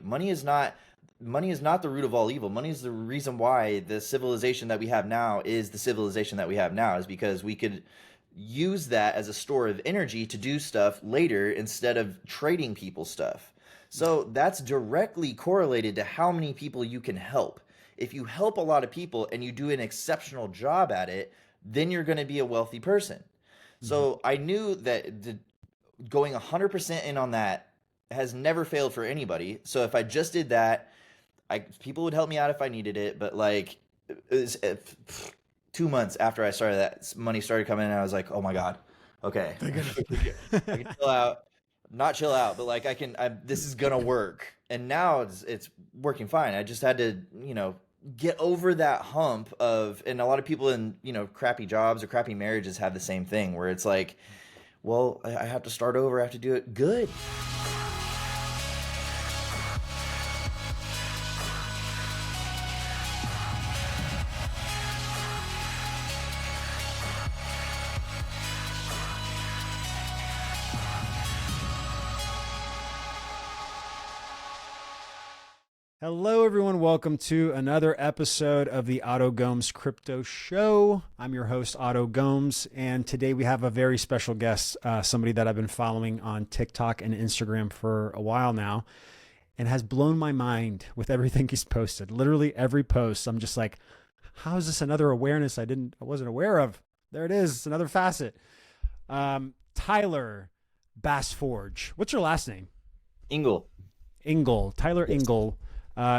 money is not the root of all evil. Money is the reason why the civilization that we have now is the civilization that we have now, is because we could use that as a store of energy to do stuff later instead of trading people stuff. So that's directly correlated to how many people you can help. If you help a lot of people and you do an exceptional job at it, then you're going to be a wealthy person. So I knew that going 100% in on that has never failed for anybody. So if I just did that, people would help me out if I needed it. But like, it was 2 months after I started, that money started coming in, and I was like, oh my God, okay, I can chill out. Not chill out, but like this is gonna work. And now it's working fine. I just had to, get over that hump of, and a lot of people in, crappy jobs or crappy marriages have the same thing where it's like, well, I have to start over. I have to do it good. Hello, everyone. Welcome to another episode of the Otto Gomes Crypto Show. I'm your host, Otto Gomes, and today we have a very special guest, somebody that I've been following on TikTok and Instagram for a while now, and has blown my mind with everything he's posted. Literally every post, I'm just like, how is this another awareness I wasn't aware of? There it is, another facet. Tyler BassForge. What's your last name? Engle. Tyler Engle.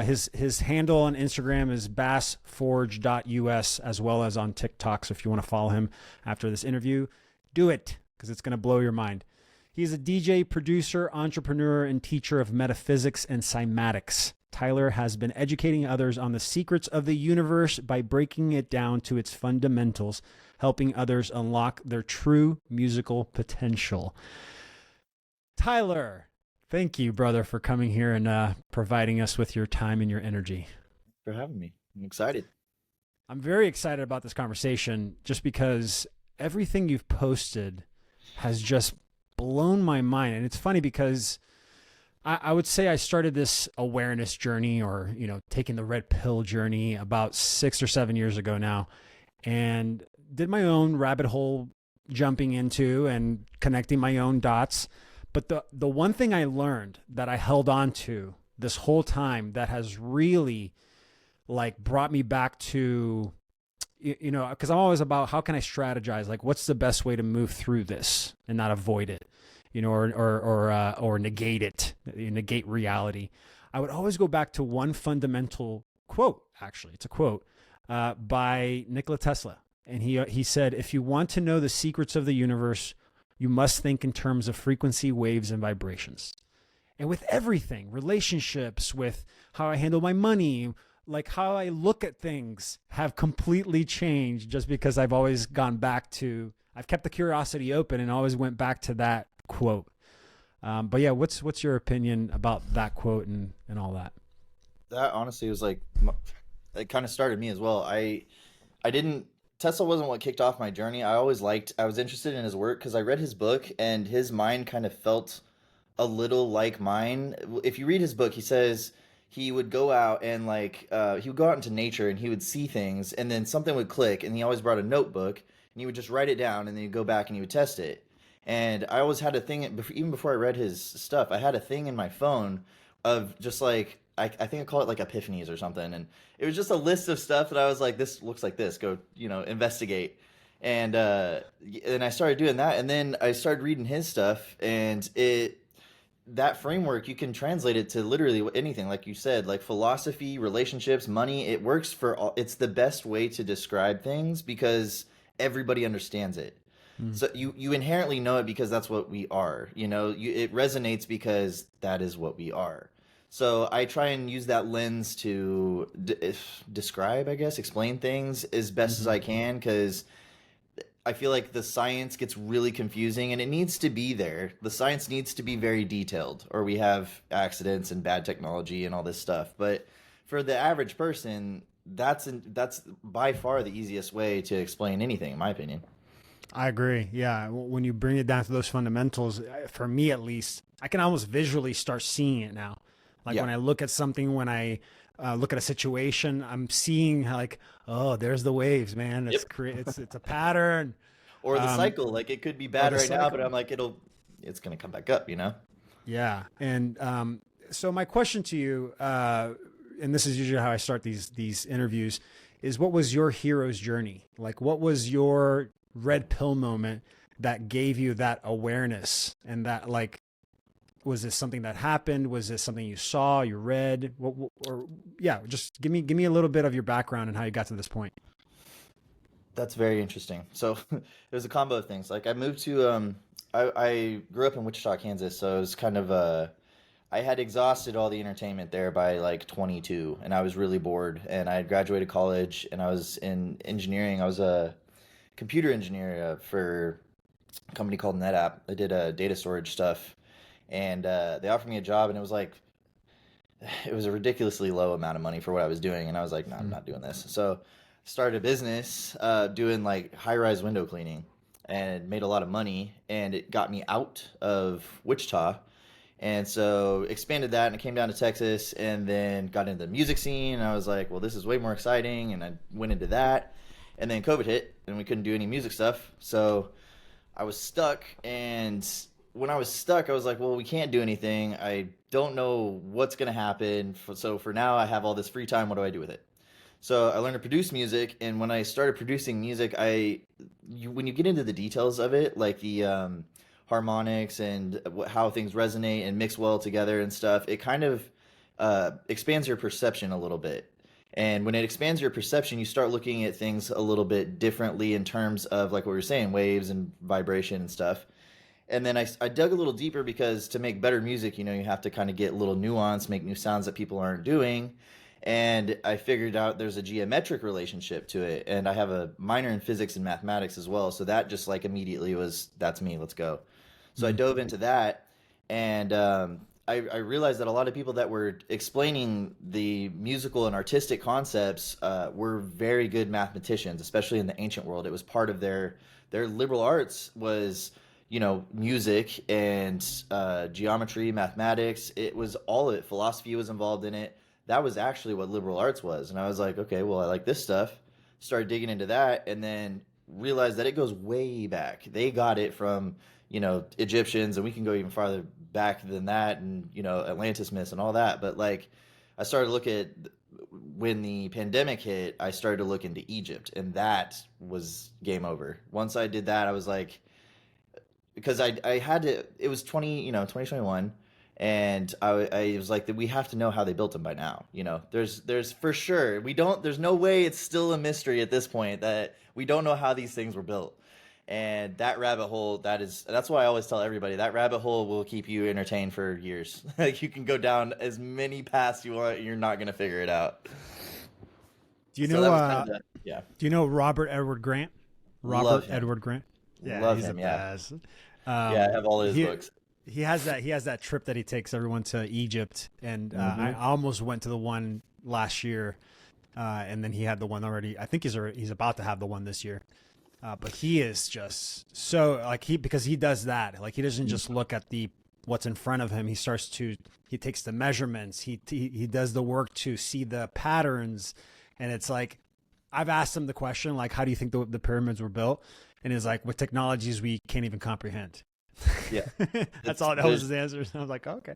His handle on Instagram is bassforge.us, as well as on TikTok. So if you want to follow him after this interview, do it, because it's going to blow your mind. He's a DJ, producer, entrepreneur, and teacher of metaphysics and cymatics. Tyler has been educating others on the secrets of the universe by breaking it down to its fundamentals, helping others unlock their true musical potential. Tyler, thank you, brother, for coming here and providing us with your time and your energy. Thanks for having me. I'm excited. I'm very excited about this conversation just because everything you've posted has just blown my mind. And it's funny because I would say I started this awareness journey, or, taking the red pill journey, about 6 or 7 years ago now, and did my own rabbit hole jumping into and connecting my own dots. But the one thing I learned that I held on to this whole time that has really brought me back to, because I'm always about how can I strategize? Like, what's the best way to move through this and not avoid it, or negate it, negate reality. I would always go back to one fundamental quote. Actually, it's a quote by Nikola Tesla. And he said, if you want to know the secrets of the universe, you must think in terms of frequency, waves, and vibrations. And with everything, relationships, with how I handle my money, like how I look at things, have completely changed just because I've always gone back to, I've kept the curiosity open and always went back to that quote. But yeah, what's your opinion about that quote and all that? That honestly was it kind of started me as well. Tesla wasn't what kicked off my journey. I was interested in his work because I read his book, and his mind kind of felt a little like mine. If you read his book, he says he would go out and he would go out into nature and he would see things, and then something would click, and he always brought a notebook and he would just write it down, and then he'd go back and he would test it. And I always had a thing, even before I read his stuff, I had a thing in my phone of just I think I call it epiphanies or something. And it was just a list of stuff that I was like, this looks like this, go, investigate. And then I started doing that. And then I started reading his stuff, and that framework, you can translate it to literally anything. Like you said, like philosophy, relationships, money, it works for all. It's the best way to describe things because everybody understands it. So you inherently know it because that's what we are, it resonates because that is what we are. So I try and use that lens to describe, I guess, explain things as best as I can, because I feel like the science gets really confusing, and it needs to be there. The science needs to be very detailed, or we have accidents and bad technology and all this stuff. But for the average person, that's by far the easiest way to explain anything, in my opinion. I agree. Yeah. When you bring it down to those fundamentals, for me at least, I can almost visually start seeing it now. Like when I look at something, when I look at a situation, I'm seeing like, oh, there's the waves, man. Yep. It's a pattern. Or the Um, cycle, like it could be or bad the right now, but cycle. I'm like, it's gonna come back up, you know? Yeah. And so my question to you, and this is usually how I start these interviews, is what was your hero's journey? Like, what was your red pill moment that gave you that awareness and that like, was this something that happened? Was this something you saw, you read? Or yeah, just give me a little bit of your background and how you got to this point. That's very interesting. So it was a combo of things. Like I moved to I grew up in Wichita, Kansas, so it was kind of I had exhausted all the entertainment there by like 22 and I was really bored and I had graduated college and I was in engineering. I was a computer engineer for a company called NetApp. I did data storage stuff and they offered me a job and it was a ridiculously low amount of money for what I was doing and I was like, no, I'm Mm. not doing this. So started a business doing like high-rise window cleaning and made a lot of money and it got me out of Wichita and so expanded that and it came down to Texas and then got into the music scene and I was like, well, this is way more exciting and I went into that and then COVID hit and we couldn't do any music stuff. So I was stuck and when I was stuck, I was like, well, we can't do anything. I don't know what's going to happen. So for now, I have all this free time. What do I do with it? So I learned to produce music, and when I started producing music, when you get into the details of it, like the harmonics and how things resonate and mix well together and stuff, it kind of expands your perception a little bit. And when it expands your perception, you start looking at things a little bit differently in terms of like what you're saying, waves and vibration and stuff. And then I dug a little deeper because to make better music, you have to kind of get a little nuance, make new sounds that people aren't doing. And I figured out there's a geometric relationship to it. And I have a minor in physics and mathematics as well. So that just like immediately was, that's me, let's go. So I Mm. dove into that. And I realized that a lot of people that were explaining the musical and artistic concepts were very good mathematicians, especially in the ancient world. It was part of their liberal arts was music and geometry, mathematics. It was all of it. Philosophy was involved in it. That was actually what liberal arts was. And I was like, okay, well, I like this stuff. Started digging into that and then realized that it goes way back. They got it from, Egyptians, and we can go even farther back than that and, Atlantis myths and all that. But like, I started to look at when the pandemic hit, I started to look into Egypt, and that was game over. Once I did that, I was like, because I had to, it was 2021 and I was like, we have to know how they built them by now. There's for sure, there's no way it's still a mystery at this point that we don't know how these things were built. And that rabbit hole, that's why I always tell everybody that rabbit hole will keep you entertained for years. Like you can go down as many paths you want, you're not going to figure it out. Do you So know? that was kind of yeah. Do you know Robert Edward Grant? Love Robert him. Edward Grant. Yeah, Love he's the him. Yeah. best. Yeah. I have all his He books. he has that trip that he takes everyone to Egypt, and I Hmm. almost went to the one last year, and then he had the one already. I think he's about to have the one this year. But he is just so like because he does that. Like he doesn't just look at what's in front of him. He takes the measurements. He does the work to see the patterns, and it's like I've asked him the question like, how do you think the pyramids were built? And he's like, with technologies we can't even comprehend. Yeah. That's It's, all. That was there's his answer. I was like, oh, okay.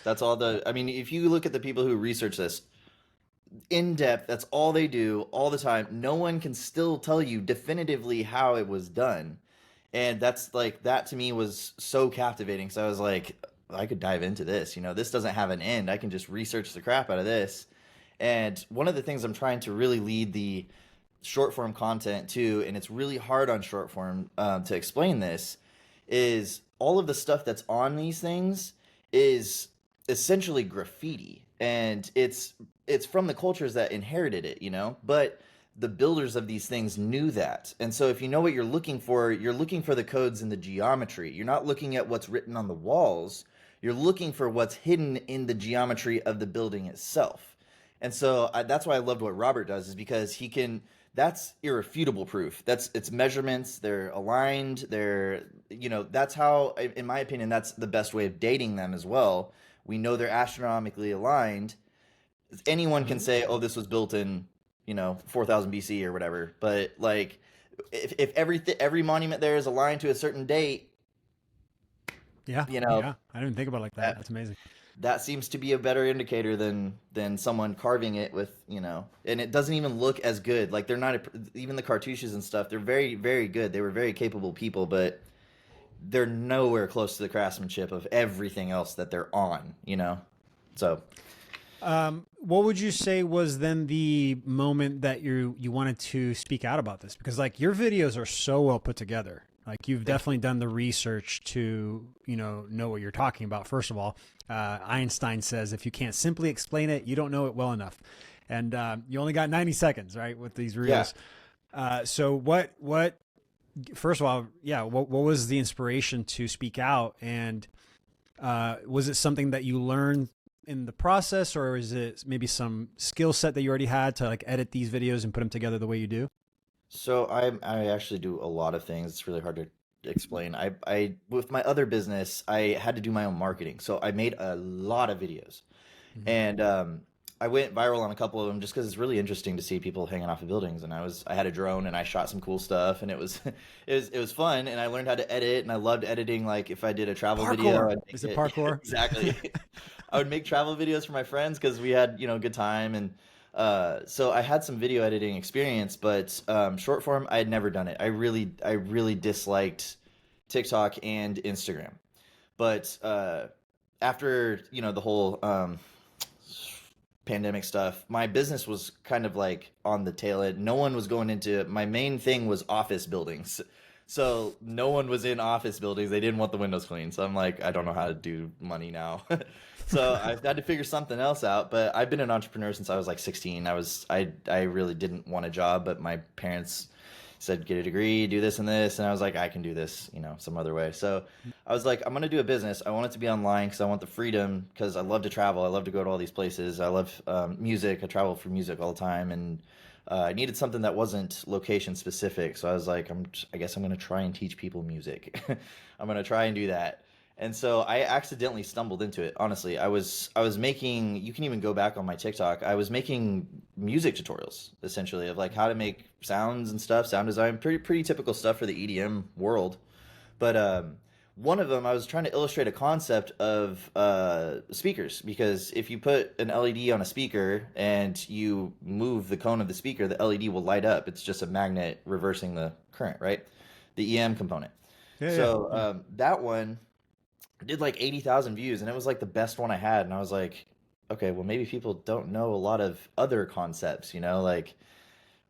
That's all I mean, if you look at the people who research this in depth, that's all they do all the time. No one can still tell you definitively how it was done. And that's like, that to me was so captivating. So I was like, I could dive into this. This doesn't have an end. I can just research the crap out of this. And one of the things I'm trying to really lead the short form content too, and it's really hard on short form to explain this, is all of the stuff that's on these things is essentially graffiti, and it's from the cultures that inherited it, but the builders of these things knew that. And so if you know what you're looking for the codes in the geometry. You're not looking at what's written on the walls. You're looking for what's hidden in the geometry of the building itself. And so that's why I loved what Robert does, is because that's irrefutable proof. It's measurements, they're aligned, that's how, in my opinion, that's the best way of dating them as well, We know they're astronomically aligned. Anyone can say, oh, this was built in, 4000 BC or whatever. But like, if every monument there is aligned to a certain date, Yeah. you know, Yeah. I didn't think about it like that. that, That's amazing. that seems to be a better indicator than someone carving it with, and it doesn't even look as good. Like they're not even the cartouches and stuff. They're very, very good. They were very capable people, but they're nowhere close to the craftsmanship of everything else that they're on. So What would you say was then the moment that you wanted to speak out about this? Because like your videos are so well put together. Like you've definitely done the research to, know what you're talking about. First of all, Einstein says, if you can't simply explain it, you don't know it well enough. And you only got 90 seconds, right, with these reels. Yeah. So first of all, yeah, what was the inspiration to speak out? And was it something that you learned in the process, or is it maybe some skill set that you already had to like edit these videos and put them together the way you do? So I actually do a lot of things. It's really hard to explain. I with my other business, I had to do my own marketing. So I made a lot of videos. Mm-hmm. And I went viral on a couple of them just because it's really interesting to see people hanging off of buildings. And I had a drone and I shot some cool stuff, and it was it was fun. And I learned how to edit, and I loved editing. Like if I did a travel video, Parkour. Is it parkour? exactly. I would make travel videos for my friends because we had a good time, and so I had some video editing experience, but short form I had never done it. I really disliked TikTok and Instagram, but after the whole pandemic stuff, my business was kind of like on the tail end. No one was going into my main thing was office buildings. So no one was in office buildings. They didn't want the windows clean. So I'm like, I don't know how to do money now. So I had to figure something else out. But I've been an entrepreneur since I was like 16. I really didn't want a job, but my parents said, get a degree, do this and this. And I was like, I can do this, some other way. So I was like, I'm going to do a business. I want it to be online because I want the freedom, because I love to travel. I love to go to all these places. I love music. I travel for music all the time. And I needed something that wasn't location specific. So I was like, I guess I'm going to try and teach people music. I'm going to try and do that. And so I accidentally stumbled into it. Honestly, I was making, you can even go back on my TikTok. I was making music tutorials essentially of like how to make sounds and stuff, sound design, pretty typical stuff for the EDM world. But one of them, I was trying to illustrate a concept of speakers, because if you put an LED on a speaker and you move the cone of the speaker, the LED will light up. It's just a magnet reversing the current, right? The EM component. So that one did like 80,000 views, and it was like the best one I had. And I was like, okay, well, maybe people don't know a lot of other concepts, like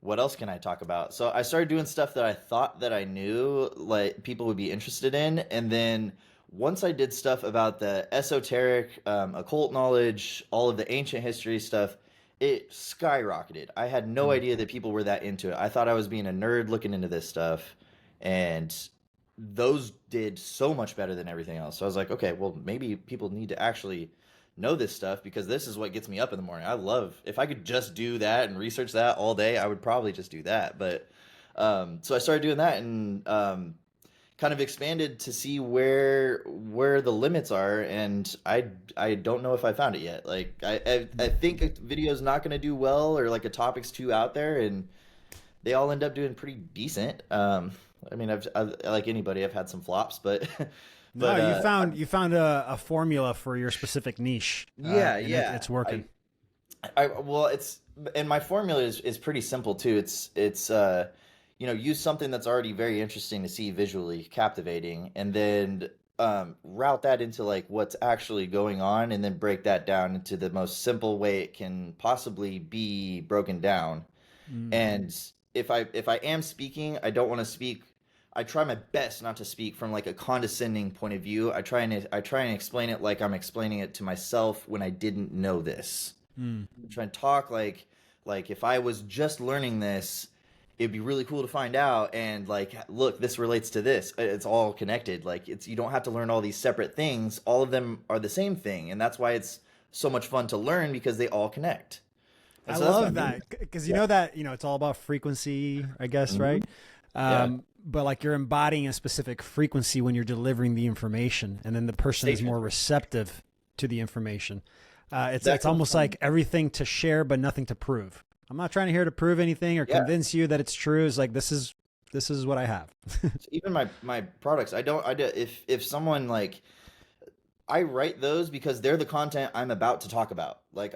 what else can I talk about? So I started doing stuff that I thought that I knew, like people would be interested in. And then once I did stuff about the esoteric, occult knowledge, all of the ancient history stuff, it skyrocketed. I had no idea that people were that into it. I thought I was being a nerd looking into this stuff, and those did so much better than everything else. So I was like, okay, well, maybe people need to actually know this stuff, because this is what gets me up in the morning. I love, if I could just do that and research that all day, I would probably just do that. But so I started doing that, and kind of expanded to see where the limits are, and I don't know if I found it yet. Like I think a video is not going to do well, or like a topic's too out there, and they all end up doing pretty decent. I mean, I like anybody, I've had some flops, but no, you found a formula for your specific niche. Yeah, it's working. Well, and my formula is pretty simple too. It's use something that's already very interesting to see visually, captivating, and then route that into like what's actually going on, and then break that down into the most simple way it can possibly be broken down. And if I am speaking, I don't want to speak. I try my best not to speak from like a condescending point of view. I try and explain it like I'm explaining it to myself when I didn't know this. I try and talk like if I was just learning this, it'd be really cool to find out, and like, look, this relates to this. It's all connected. Like you don't have to learn all these separate things. All of them are the same thing, and that's why it's so much fun to learn, because they all connect. I love that, because you know that it's all about frequency, I guess, right? But like you're embodying a specific frequency when you're delivering the information, and then the person is more receptive to the information. It's That comes almost from- like everything to share, but nothing to prove. I'm not trying to here to prove anything or Yeah. convince you that it's true. It's like, this is what I have. even my products. If someone like I write those because they're the content I'm about to talk about. Like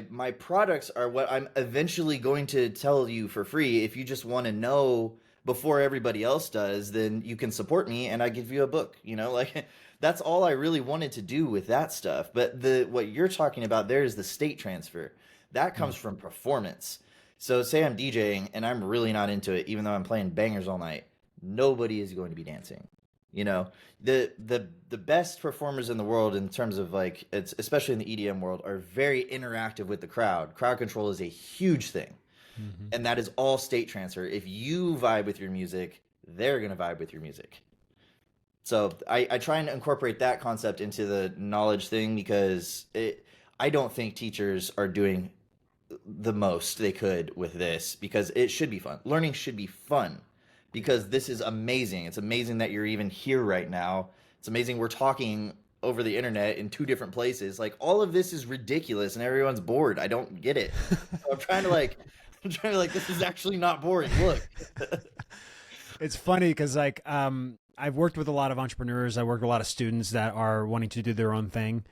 my products are what I'm eventually going to tell you for free. If you just want to know before everybody else does, then you can support me and I give you a book, like that's all I really wanted to do with that stuff. But what you're talking about there is the state transfer. That comes from performance. So say I'm DJing and I'm really not into it, even though I'm playing bangers all night. Nobody is going to be dancing. The best performers in the world in terms of like it's especially in the EDM world are very interactive with the crowd. Crowd control is a huge thing. And that is all state transfer. If you vibe with your music, they're going to vibe with your music. So I try and incorporate that concept into the knowledge thing because I don't think teachers are doing the most they could with this because it should be fun. Learning should be fun because this is amazing. It's amazing that you're even here right now. It's amazing we're talking over the internet in two different places. Like all of this is ridiculous and everyone's bored. I don't get it. So I'm trying to like, this is actually not boring. Look. It's funny because like I've worked with a lot of entrepreneurs. I work with a lot of students that are wanting to do their own thing,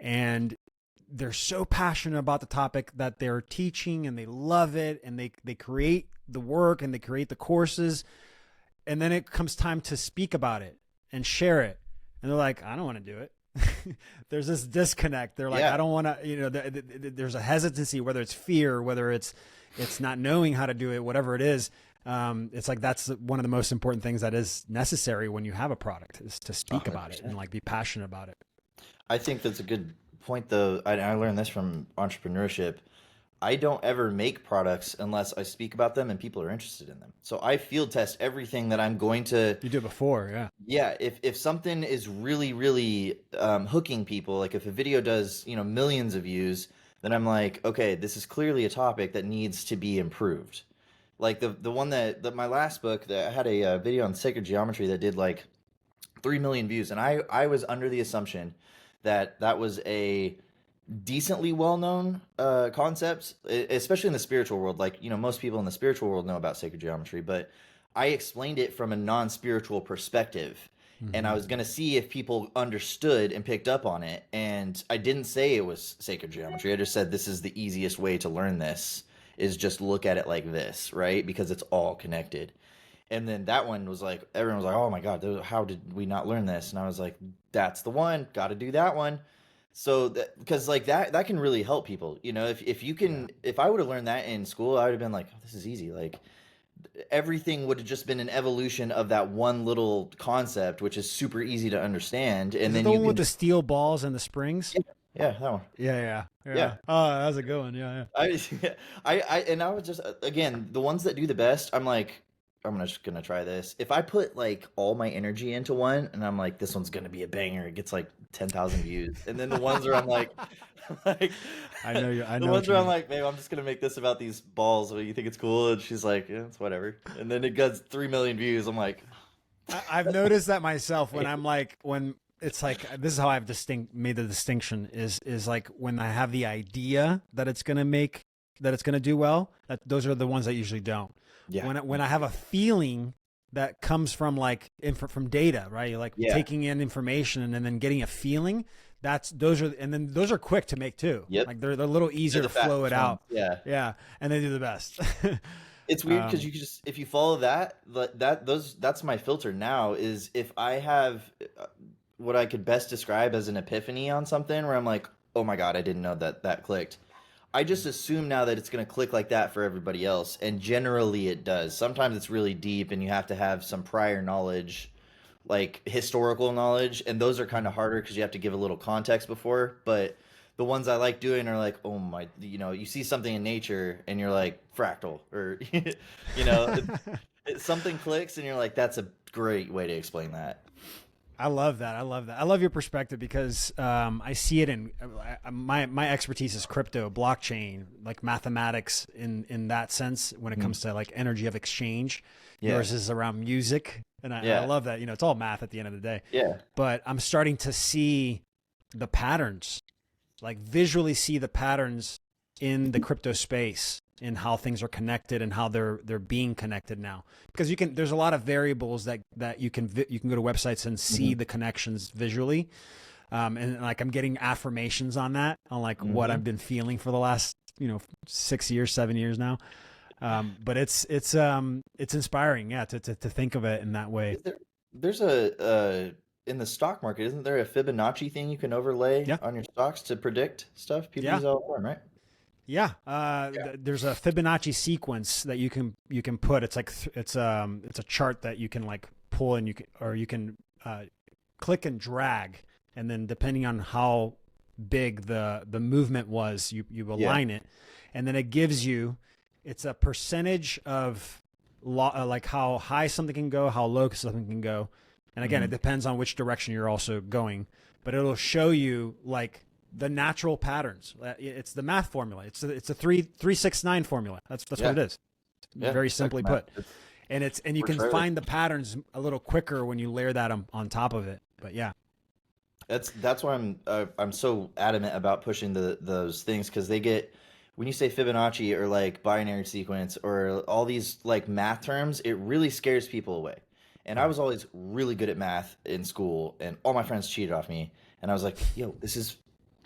and they're so passionate about the topic that they're teaching, and they love it, and they create the work and they create the courses, and then it comes time to speak about it and share it, and they're like, I don't want to do it. There's this disconnect. They're like, Yeah. I don't want to. There's a hesitancy, whether it's fear, whether it's not knowing how to do it, whatever it is. It's like that's one of the most important things that is necessary when you have a product is to speak about it and like be passionate about it. I think that's a good point, though. I learned this from entrepreneurship. I don't ever make products unless I speak about them and people are interested in them. So I field test everything that I'm going to. You did before, yeah. Yeah, if something is really, really hooking people, like if a video does, millions of views, then I'm like, okay, this is clearly a topic that needs to be improved. Like the one that my last book, that I had a video on sacred geometry that did like 3 million views, and I was under the assumption that was a decently well-known concept, especially in the spiritual world. Like, most people in the spiritual world know about sacred geometry, but I explained it from a non-spiritual perspective. And I was going to see if people understood and picked up on it. And I didn't say it was sacred geometry. I just said this is the easiest way to learn this, is just look at it like this, right? Because it's all connected. And then that one was like, everyone was like, oh my God, how did we not learn this? And I was like, that's the one, got to do that one. So because like that can really help people, if you can, if I would have learned that in school, I would have been like, oh, this is easy. Like everything would have just been an evolution of that one little concept, which is super easy to undernd. And then the one with the steel balls and the springs. Yeah, that one. Yeah. Oh, that was a good one. Yeah. I was just, again, the ones that do the best, I'm like, I'm just gonna try this. If I put like all my energy into one and I'm like, this one's gonna be a banger, it gets like 10,000 views. And then the ones where I'm like I know the ones where I'm like, babe, I'm just gonna make this about these balls. You think it's cool? And she's like, yeah, it's whatever. And then it gets 3 million views. I'm like, I've noticed that myself when I'm like, when it's like, this is how I've made the distinction is like when I have the idea that it's gonna do well, those are the ones that usually don't. yeah, When I have a feeling that comes from like from data, right? You're like taking in information and then getting a feeling. Those are quick to make too. Yep. Like they're a little easier to flow it out. Yeah. And they do the best. It's weird because you can just, if you follow that's my filter now, is if I have what I could best describe as an epiphany on something where I'm like, oh my God, I didn't know that clicked. I just assume now that it's going to click like that for everybody else. And generally it does. Sometimes it's really deep and you have to have some prior knowledge, like historical knowledge. And those are kind of harder because you have to give a little context before. But the ones I like doing are like, oh my, you see something in nature and you're like fractal or, something clicks and you're like, that's a great way to explain that. I love that. I love your perspective because I see it in my expertise is crypto, blockchain, like mathematics in that sense when it comes to like energy of exchange. Yours is around music. And I love that. It's all math at the end of the day. Yeah. But I'm starting to see the patterns, like visually see the patterns in the crypto space and how things are connected and how they're being connected now. Because there's a lot of variables that you can go to websites and see the connections visually. And like I'm getting affirmations on that, on like what I've been feeling for the last 6 years, 7 years now. But it's inspiring, yeah, to think of it in that way. There's a in the stock market, isn't there a Fibonacci thing you can overlay Yeah, on your stocks to predict stuff? People yeah, use that all the time, right? yeah. Yeah. There's a Fibonacci sequence that you can put. It's like it's a chart that you can like pull, and you can click and drag, and then depending on how big the movement was, you Yeah. align it, and then it gives you, it's a percentage of like how high something can go, how low something can go. And again, it depends on which direction you're also going, but it'll show you like the natural patterns. It's the math formula. It's a 369 formula. That's Yeah. what it is. Yeah. Very simply put. And you can We're find the patterns a little quicker when you layer that on top of it. But yeah. That's why I'm so adamant about pushing those things, because they get, when you say Fibonacci or like binary sequence or all these like math terms, it really scares people away. And I Right. was always really good at math in school, and all my friends cheated off me. And I was like, yo, this is,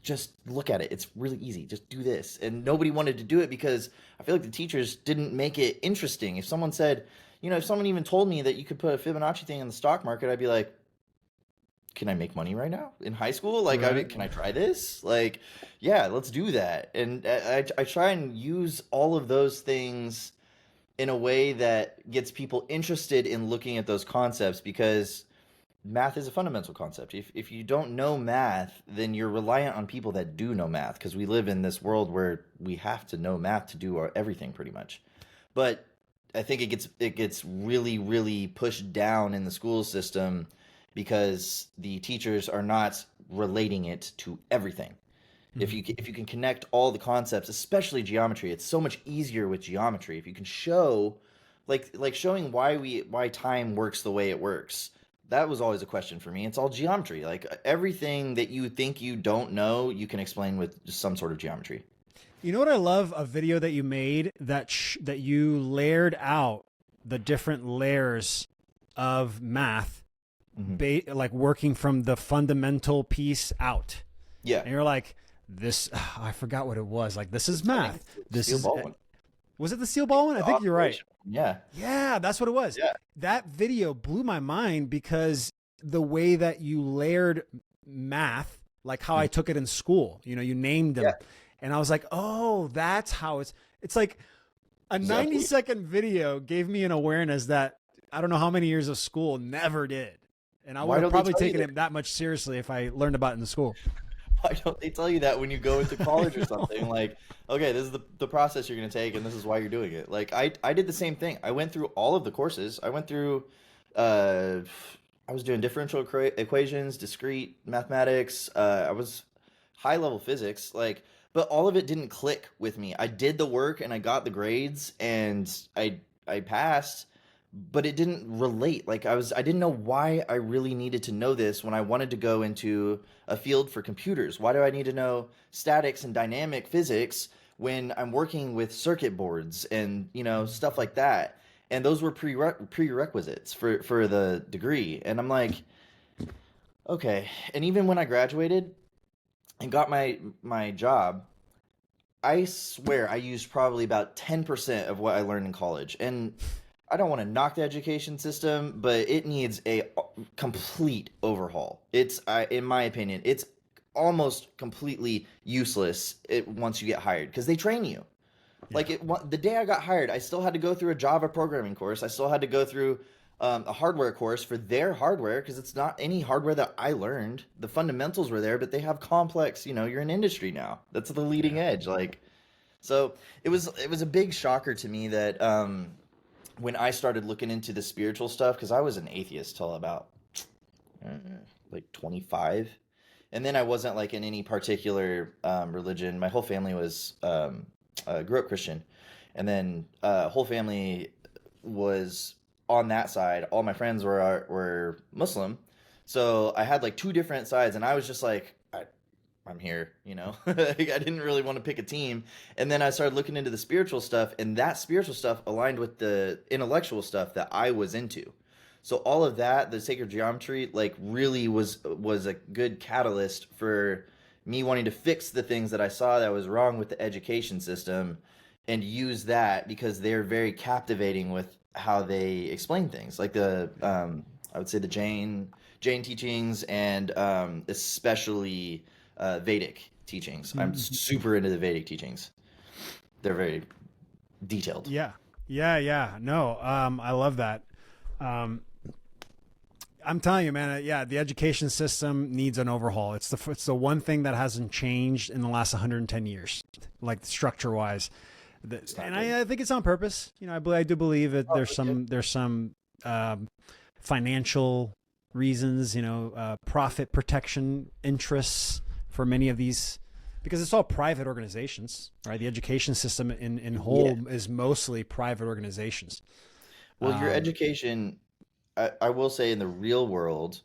just look at it. It's really easy. Just do this. And nobody wanted to do it because I feel like the teachers didn't make it interesting. If someone said, if someone even told me that you could put a Fibonacci thing in the stock market, I'd be like, can I make money right now in high school? Like, Right. can I try this? Like, yeah, let's do that. And I try and use all of those things in a way that gets people interested in looking at those concepts, because math is a fundamental concept. If you don't know math, then you're reliant on people that do know math, because we live in this world where we have to know math to do everything pretty much. But I think it gets really, really pushed down in the school system because the teachers are not relating it to everything. If you can connect all the concepts, especially geometry, it's so much easier with geometry. If you can show, like showing why time works the way it works. That was always a question for me. It's all geometry. Like everything that you think you don't know, you can explain with just some sort of geometry. You know what I love? A video that you made that you layered out the different layers of math, Hmm. like working from the fundamental piece out. Yeah. And you're like, this, I forgot what it was. Like, this is I think math. it's This steel is, ball one. was it the steel ball one? I The think you're right. oscillation. Yeah. Yeah, that's what it was. Yeah. That video blew my mind because the way that you layered math, like how I took it in school, you named them. Yeah. And I was like, oh, that's how it's like a Exactly. 90-second video gave me an awareness that I don't know how many years of school never did. And I Why would have don't they probably tell you taken that? it that much seriously if I learned about it in the school. Why don't they tell you that when you go into college or something? Like, okay, this is the process you're going to take, and this is why you're doing it. Like, I did the same thing. I went through all of the courses. I went through, uh, I was doing differential equations, discrete mathematics. I was high level physics. Like, but all of it didn't click with me. I did the work and I got the grades and I passed, but it didn't relate. Like I didn't know why I really needed to know this when I wanted to go into a field for computers. Why do I need to know statics and dynamic physics when I'm working with circuit boards and, stuff like that? And those were prerequisites for the degree. And I'm like, okay. And even when I graduated and got my job, I swear I used probably about 10% of what I learned in college. And I don't want to knock the education system, but it needs a complete overhaul. In my opinion, it's almost completely useless once you get hired, because they train you. Yeah. Like the day I got hired, I still had to go through a Java programming course. I still had to go through a hardware course for their hardware, because it's not any hardware that I learned. The fundamentals were there, but they have complex. You're in industry now. That's the leading Yeah. edge. Like, so it was a big shocker to me that when I started looking into the spiritual stuff, because I was an atheist till about uh, like 25, and then I wasn't like in any particular religion. My whole family was grew up Christian, and then whole family was on that side. All my friends were Muslim, so I had like two different sides, and I was just like, I'm here, Like, I didn't really want to pick a team. And then I started looking into the spiritual stuff, and that spiritual stuff aligned with the intellectual stuff that I was into. So all of that, the sacred geometry, like really was a good catalyst for me wanting to fix the things that I saw that was wrong with the education system and use that because they're very captivating with how they explain things. Like the I would say the Jain teachings and especially Vedic teachings. I'm Mhm. super into the Vedic teachings. They're very detailed. Yeah. Yeah, yeah. No, I love that. Um, I'm telling you, man. Yeah, the education system needs an overhaul. It's the one thing that hasn't changed in the last 110 years, like structure wise. It's not And good. I think it's on purpose. I do believe that Oh, there's some financial reasons, profit protection interests for many of these, because it's all private organizations, right? The education system in yeah. whole is mostly private organizations. Well, your Um, education, I will say in the real world,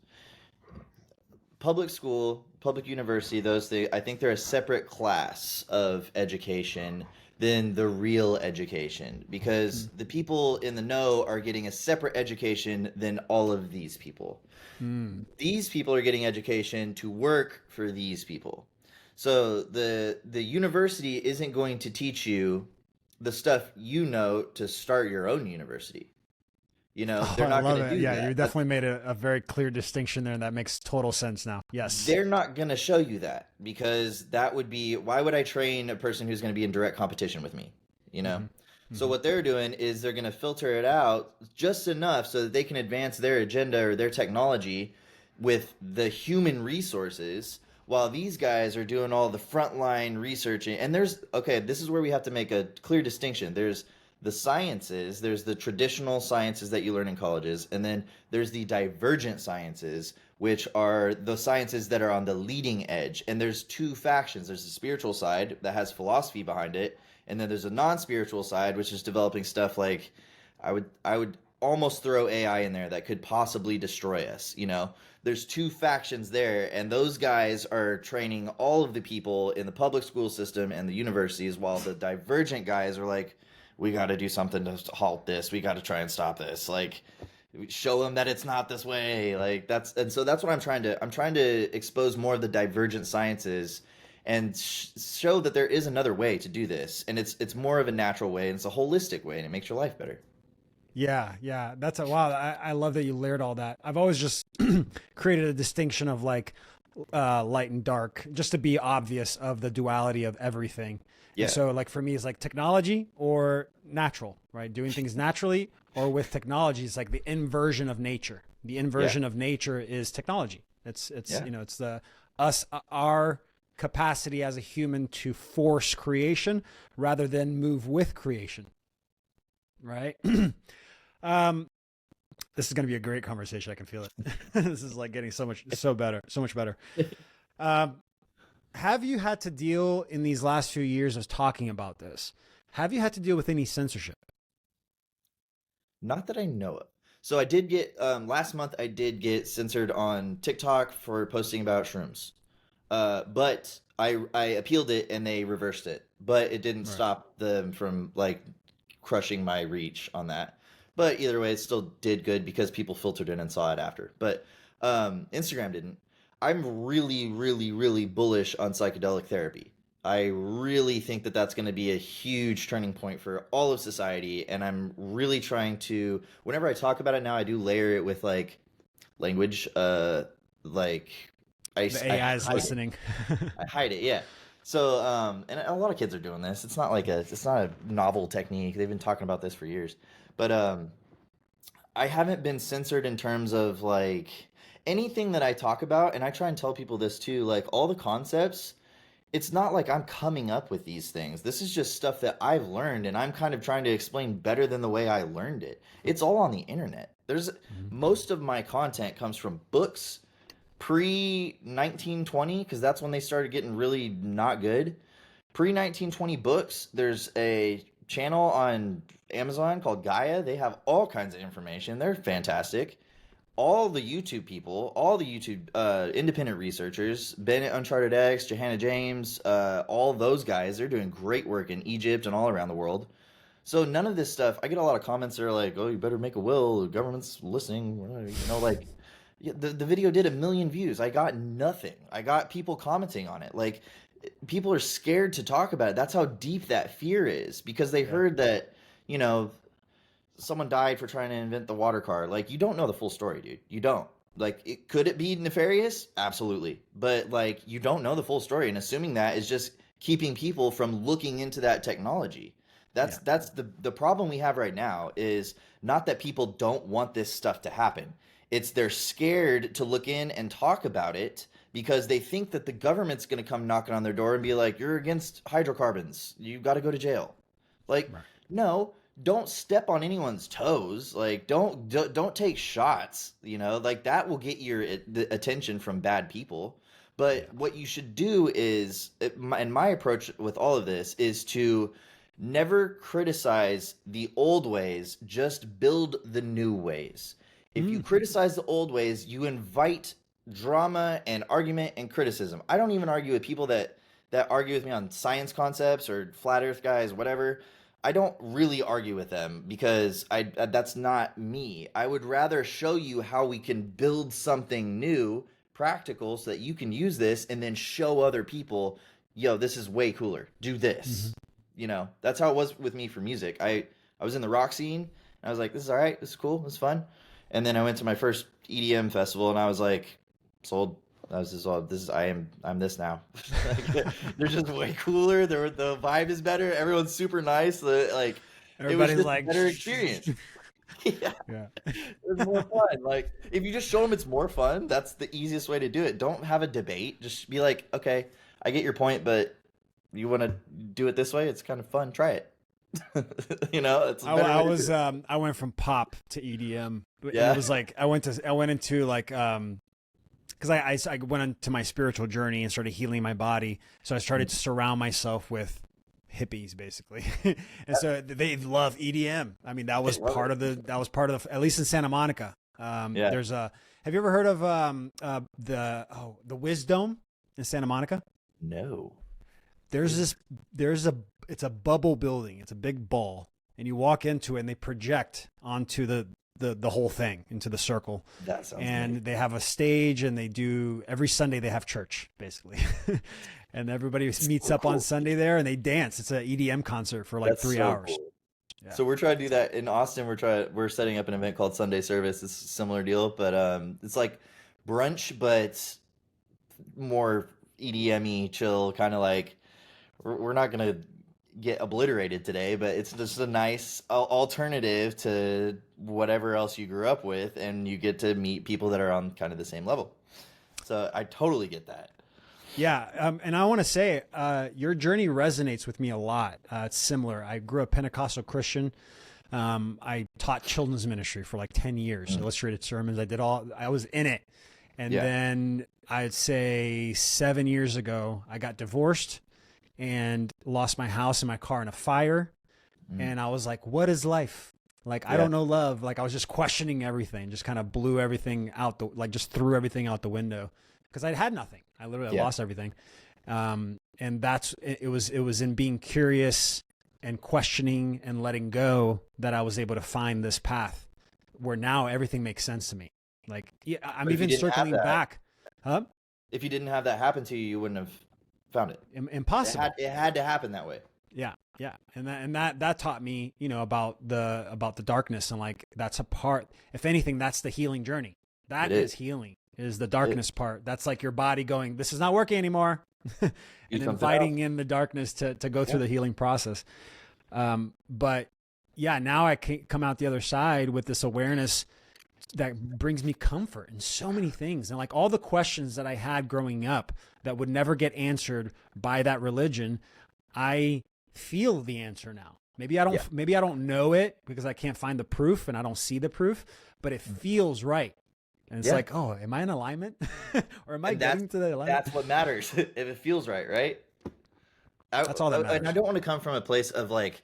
public school, public university, those things, I think they're a separate class of education than the real education because the people in the know are getting a separate education than all of these people. mm. These people are getting education to work for these people. So the university isn't going to teach you the stuff you know to start your own university. Oh, They're I not love going to it. do Yeah, you that. That's definitely made a very clear distinction there, and that makes total sense now. Yes. they're not going to show you that because that would be why would I train a person who's going to be in direct competition with me, you know? Hmm. So Hmm. what they're doing is they're going to filter it out just enough so that they can advance their agenda or their technology with the human resources while these guys are doing all the frontline researching. And this is where we have to make a clear distinction. There's the sciences, there's the traditional sciences that you learn in colleges, and then there's the divergent sciences, which are the sciences that are on the leading edge. And there's two factions. There's the spiritual side that has philosophy behind it, and then there's a non-spiritual side, which is developing stuff like I would almost throw AI in there that could possibly destroy us. There's two factions there, and those guys are training all of the people in the public school system and the universities, while the divergent guys are like, we got to do something to halt this. We got to try and stop this. Like, show them that it's not this way. Like so that's what I'm trying to expose more of the divergent sciences and show that there is another way to do this, and it's more of a natural way, and it's a holistic way, and it makes your life better. Yeah, yeah. That's a wow. I love that you layered all that. I've always just created a distinction of like light and dark, just to be obvious of the duality of everything. And Yeah, so, like for me, it's like technology or natural, right? Doing things naturally or with technology is like the inversion of nature. The yeah, inversion of nature is technology. It's yeah, it's the us our capacity as a human to force creation rather than move with creation, right? um, this is going to be a great conversation. I can feel it. This is like getting so much better. Um, have you had to deal in these last few years of talking about this? Have you had to deal with any censorship? not that I know of. So I did get last month. I did get censored on TikTok for posting about shrooms. But I appealed it and they reversed it. But it didn't Right. stop them from like crushing my reach on that. But either way, it still did good because people filtered in and saw it after. But Instagram didn't. I'm really, really, really bullish on psychedelic therapy. I really think that that's going to be a huge turning point for all of society, and I'm really trying to. Whenever I talk about it now, I do layer it with like language, like The I AI is hide it. listening. I hide it, yeah. So, and a lot of kids are doing this. It's not a novel technique. They've been talking about this for years. But I haven't been censored in terms of like anything that I talk about, and I try and tell people this too, like all the concepts, it's not like I'm coming up with these things. This is just stuff that I've learned and I'm kind of trying to explain better than the way I learned it. It's all on the internet. There's Mhm. most of my content comes from books pre 1920 because that's when they started getting really not good. Pre 1920 books, there's a channel on Amazon called Gaia. They have all kinds of information. They're fantastic. all the YouTube people, all the YouTube independent researchers, Bennett, Uncharted X, Johanna James, all those guys, they're doing great work in Egypt and all around the world. So none of this stuff, I get a lot of comments that are like, "Oh, you better make a will. The government's listening." Like yeah, the video did 1 million views. I got nothing. I got people commenting on it. Like people are scared to talk about it. That's how deep that fear is because they Yeah. heard that, you know, someone died for trying to invent the water car. Like you don't know the full story, dude. You don't. Like could it be nefarious? Absolutely. But like you don't know the full story and assuming that is just keeping people from looking into that technology. Yeah. That's the problem we have right now is not that people don't want this stuff to happen. It's they're scared to look in and talk about it because they think that the government's going to come knocking on their door and be like, "You're against hydrocarbons. You got to go to jail." Like, Right. no, don't step on anyone's toes. Like, don't take shots. Like that will get your the attention from bad people. Yeah. But what you should do is, and my approach with all of this is to never criticize the old ways, just build the new ways. If you Mm. criticize the old ways, you invite drama and argument and criticism. I don't even argue with people that argue with me on science concepts or flat earth guys, whatever. I don't really argue with them because that's not me. I would rather show you how we can build something new, practical, so that you can use this and then show other people, yo, this is way cooler. Do Hmm. this. That's how it was with me for music. I was in the rock scene and I was like, this is all right, this is cool, this is fun. And then I went to my first EDM festival and I was like, sold. I was just all this is I'm this now. Like, they're just way cooler. The vibe is better. Everyone's super nice. It was Everybody's just a like, better experience. Yeah, yeah. it was more fun. Like if you just show them it's more fun, that's the easiest way to do it. Don't have a debate. Just be like, okay, I get your point, but you want to do it this way? It's kind of fun. Try it. It's a better I way to do was it. I went from pop to EDM, and it Yeah. was like I went into like because I went into my spiritual journey and started healing my body, so I started to surround myself with hippies basically, and so they love EDM. I mean I love it. that was part of the, at least in Santa Monica. Yeah. There's a Have you ever heard of the Wisdom in Santa Monica? No. There's this there's a It's a bubble building. It's a big ball, and you walk into it and they project onto the whole thing into the circle. That sounds amazing. And they have a stage, and they do every Sunday they have church basically. And everybody meets So up on cool. Sunday there and they dance. It's an EDM concert for like That's three so hours. cool. Yeah. So we're trying to do that in Austin. We're setting up an event called Sunday Service. It's a similar deal, but it's like brunch, but more EDM-y, chill, kind of like we're not gonna get obliterated today, but it's just a nice alternative to whatever else you grew up with, and you get to meet people that are on kind of the same level. So I totally get that. Yeah, and I want to say, your journey resonates with me a lot. It's similar. I grew up Pentecostal Christian. I taught children's ministry for like 10 years, Mm. illustrated sermons. I was in it. And Yeah. then I'd say 7 years ago, I got divorced and lost my house and my car in a fire. Mm. And I was like, what is life? Like, I Yeah. don't know love. Like, I was just questioning everything, just kind of blew everything out just threw everything out the window because I had nothing. I literally Yeah. lost everything. And it was in being curious and questioning and letting go that I was able to find this path where now everything makes sense to me. Like, yeah, I'm But if you even didn't have circling that, back. Huh? if you didn't have that happen to you, you wouldn't have found it. Impossible. It had to happen that way. Yeah, yeah, and that taught me, about the darkness, and like that's a part. If anything, that's the healing journey. That It is is. healing. Is the It is. darkness part. That's like your body going, this is not working anymore, and Do something inviting else. in the darkness to go through Yeah. the healing process. But yeah, now I can come out the other side with this awareness that brings me comfort in so many things. And like all the questions that I had growing up that would never get answered by that religion, I feel the answer now. Yeah. Maybe I don't know it because I can't find the proof and I don't see the proof, but it feels right. And it's Yeah. like, oh, am I in alignment? Or am I And getting to the alignment? that's what matters. If it feels right? I, That's all that and I matters. don't want to come from a place of like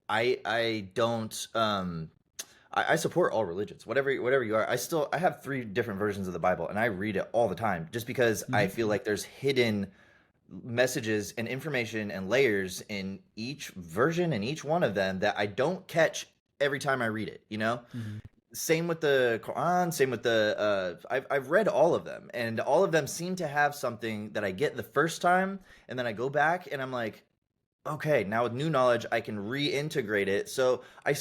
I don't I support all religions, whatever you are. I have three different versions of the Bible, and I read it all the time, just because I Hmm. feel like there's hidden messages and information and layers in each version and each one of them that I don't catch every time I read it. Hmm. Same with the Quran, same with the I've read all of them, and all of them seem to have something that I get the first time, and then I go back and I'm like, okay, now with new knowledge I can reintegrate it. So I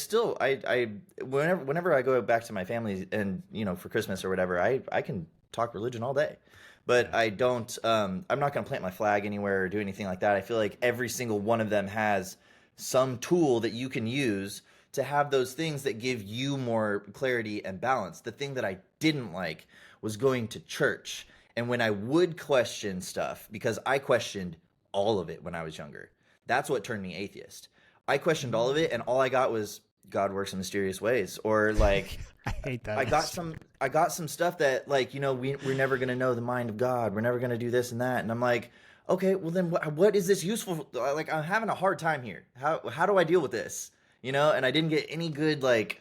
whenever I go back to my family, and for Christmas or whatever, I can talk religion all day. But Yeah. I don't I'm not going to plant my flag anywhere or do anything like that. I feel like every single one of them has some tool that you can use to have those things that give you more clarity and balance. The thing that I didn't like was going to church, and when I would question stuff, because I questioned all of it when I was younger. That's what turned me atheist. I questioned all of it, and all I got was God works in mysterious ways, or like I hate that I got answer. some stuff that, like, we're never gonna know the mind of God. We're never gonna do this and that. And I'm like, okay, well then what is this useful for? Like, I'm having a hard time here. How do I deal with this? And I didn't get any good, like,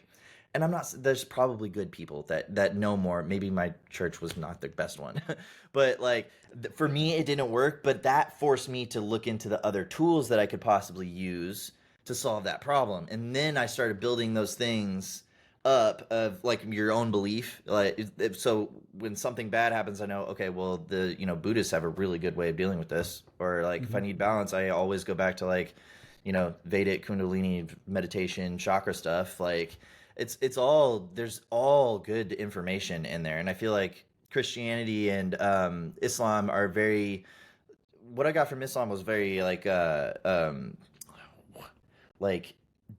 and I'm not. There's probably good people that know more. Maybe my church was not the best one, but like for me, it didn't work. But that forced me to look into the other tools that I could possibly use to solve that problem. And then I started building those things up of like your own belief. Like, so when something bad happens, I know, okay, well, the Buddhists have a really good way of dealing with this. Or like if I Hmm. need balance, I always go back to like Vedic Kundalini meditation, chakra stuff. Like it's all there's all good information in there. And I feel like Christianity and Islam are very, what I got from Islam was very like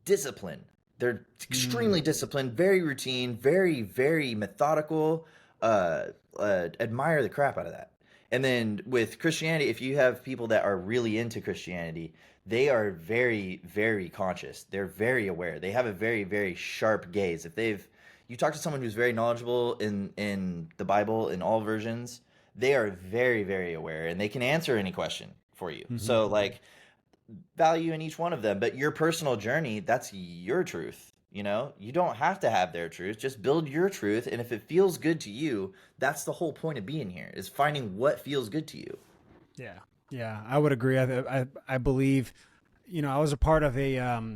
discipline. They're extremely Mm. disciplined, very routine, very, very methodical. Admire the crap out of that. And then with Christianity, if you have people that are really into Christianity, they are very, very conscious. They're very aware. They have a very, very sharp gaze. If you talk to someone who's very knowledgeable in the Bible in all versions, they are very, very aware, and they can answer any question for you. Hmm. So like, value in each one of them, but your personal journey, that's your truth. You don't have to have their truth. Just build your truth, and if it feels good to you, that's the whole point of being here, is finding what feels good to you. Yeah. Yeah, I would agree. I believe, I was a part of a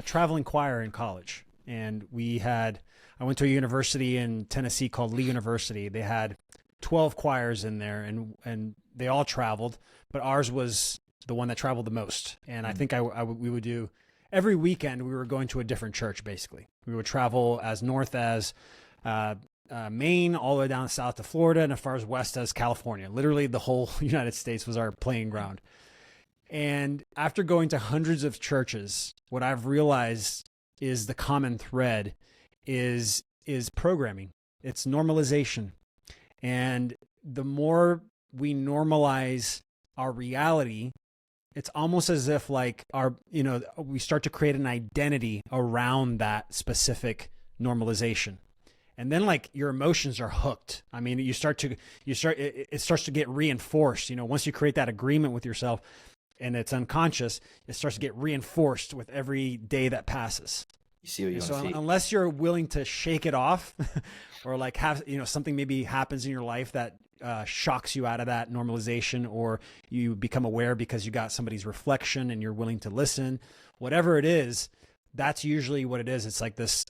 traveling choir in college, and I went to a university in Tennessee called Lee University. They had 12 choirs in there, and they all traveled, but ours was the one that traveled the most. And I Mm. think we would do every weekend. We were going to a different church. Basically, we would travel as north as uh, Maine, all the way down south to Florida, and as far as west as California. Literally, the whole United States was our playing ground. And after going to hundreds of churches, what I've realized is the common thread is programming. It's normalization. And the more we normalize our reality, it's almost as if like we start to create an identity around that specific normalization. And then like your emotions are hooked. I mean, it starts to get reinforced. Once you create that agreement with yourself, and it's unconscious, it starts to get reinforced with every day that passes. You see what you And want to so see. unless you're willing to shake it off or like have, something maybe happens in your life that shocks you out of that normalization, or you become aware because you got somebody's reflection and you're willing to listen, whatever it is, that's usually what it is. It's like this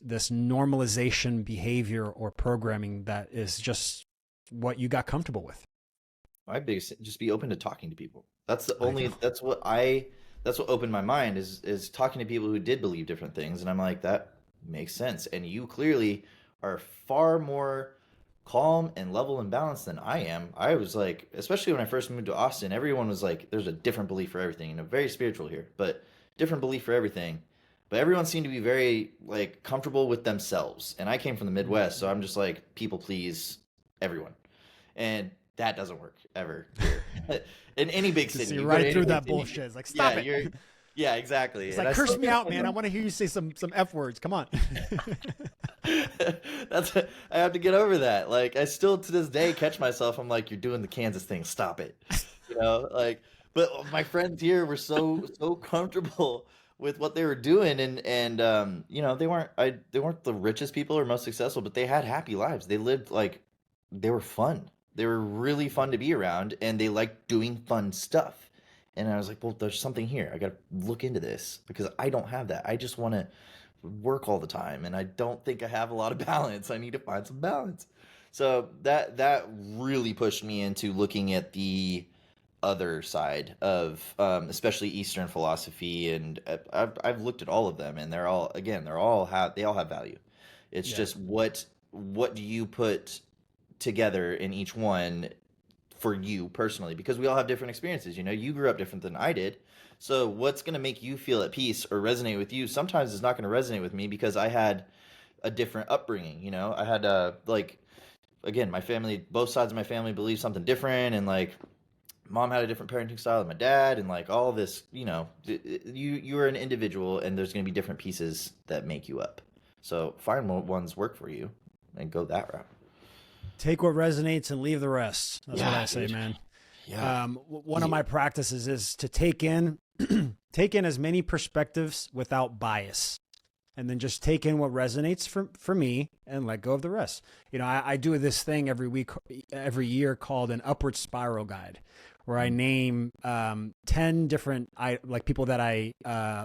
normalization behavior or programming that is just what you got comfortable with. My biggest, just be open to talking to people. That's the I only, know. that's what opened my mind, is talking to people who did believe different things. And I'm like, that makes sense. And you clearly are far more calm and level and balanced than I am. I was like, especially when I first moved to Austin, everyone was like, there's a different belief for everything. Very spiritual here, but different belief for everything. But everyone seemed to be very like comfortable with themselves. And I came from the Midwest, so I'm just like, people please everyone. And that doesn't work ever here. In any big To city, see you go to right any through big that city, bullshit. It's like, yeah, stop it. yeah, exactly. It's And like, I still curse me get out, those man. I want to hear you say some F words. Come on. That's I have to get over that. Like, I still to this day catch myself. I'm like, you're doing the Kansas thing. Stop it. Like, but my friends here were so comfortable with what they were doing, and you know, they weren't the richest people or most successful, but they had happy lives. They lived like they were fun. They were really fun to be around, and they liked doing fun stuff. And I was like, well, there's something here. I got to look into this because I don't have that. I just want to work all the time, and I don't think I have a lot of balance. I need to find some balance. So that really pushed me into looking at the other side of especially Eastern philosophy, and I've looked at all of them, and they're all, again, they all have value. It's Yeah. just what do you put together in each one for you personally, because we all have different experiences. You know, you grew up different than I did. So what's going to make you feel at peace or resonate with you sometimes is not going to resonate with me because I had a different upbringing. You know, I had like, again, my family, both sides of my family believe something different, and like mom had a different parenting style than my dad, and like all this, you know, you are an individual, and there's going to be different pieces that make you up. So find what ones work for you and go that route. Take what resonates and leave the rest. That's what Yeah, I say, dude. man. Yeah. One of my practices is to take in take in as many perspectives without bias, and then just take in what resonates for me and let go of the rest. You know, I do this thing every year called an upward spiral guide, where I name 10 different like people that I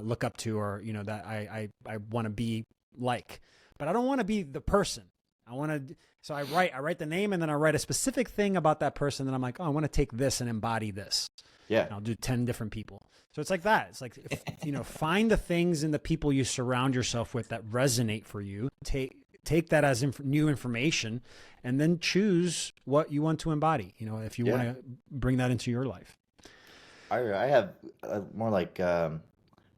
look up to, or you know, that I want to be like, but I don't want to be the person. I want to. So I write the name, and then I write a specific thing about that person. And I'm like, oh, I want to take this and embody this. Yeah. And I'll do 10 different people. So it's like that. It's like, you know, find the things and the people you surround yourself with that resonate for you. Take that as new information, and then choose what you want to embody. You know, if you want to bring that into your life. I have more like I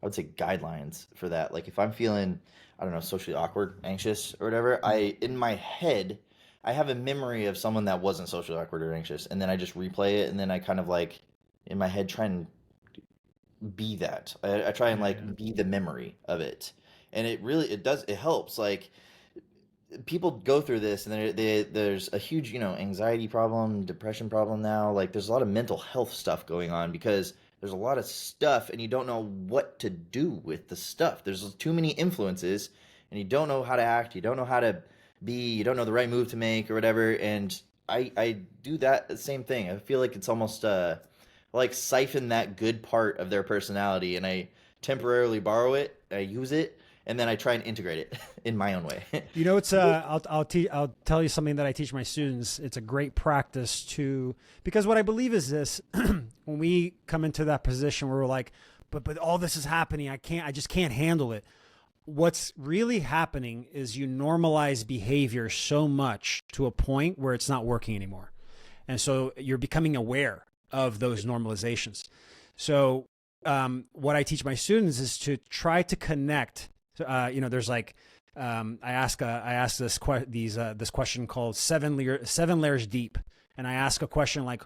would say guidelines for that. Like if I'm feeling, I don't know, socially awkward, anxious, or whatever, I in my head I have a memory of someone that wasn't socially awkward or anxious, and then I just replay it, and then I kind of like in my head try and be that. I try and Yeah. like be the memory of it, and it helps. Like people go through this, and there's a huge, you know, anxiety problem, depression problem now. Like there's a lot of mental health stuff going on because there's a lot of stuff, and you don't know what to do with the stuff. There's too many influences, and you don't know how to act, you don't know how to be, you don't know the right move to make or whatever. And I do that same thing. I feel like it's almost like siphon that good part of their personality, and I temporarily borrow it, I use it, and then I try and integrate it in my own way. You know, it's I'll tell you something that I teach my students. It's a great practice to, because what I believe is this: when we come into that position where we're like, but all this is happening, I just can't handle it. What's really happening is you normalize behavior so much to a point where it's not working anymore, and so you're becoming aware of those normalizations. So what I teach my students is to try to connect. You know, there's like I ask this question called seven layers deep, and I ask a question like,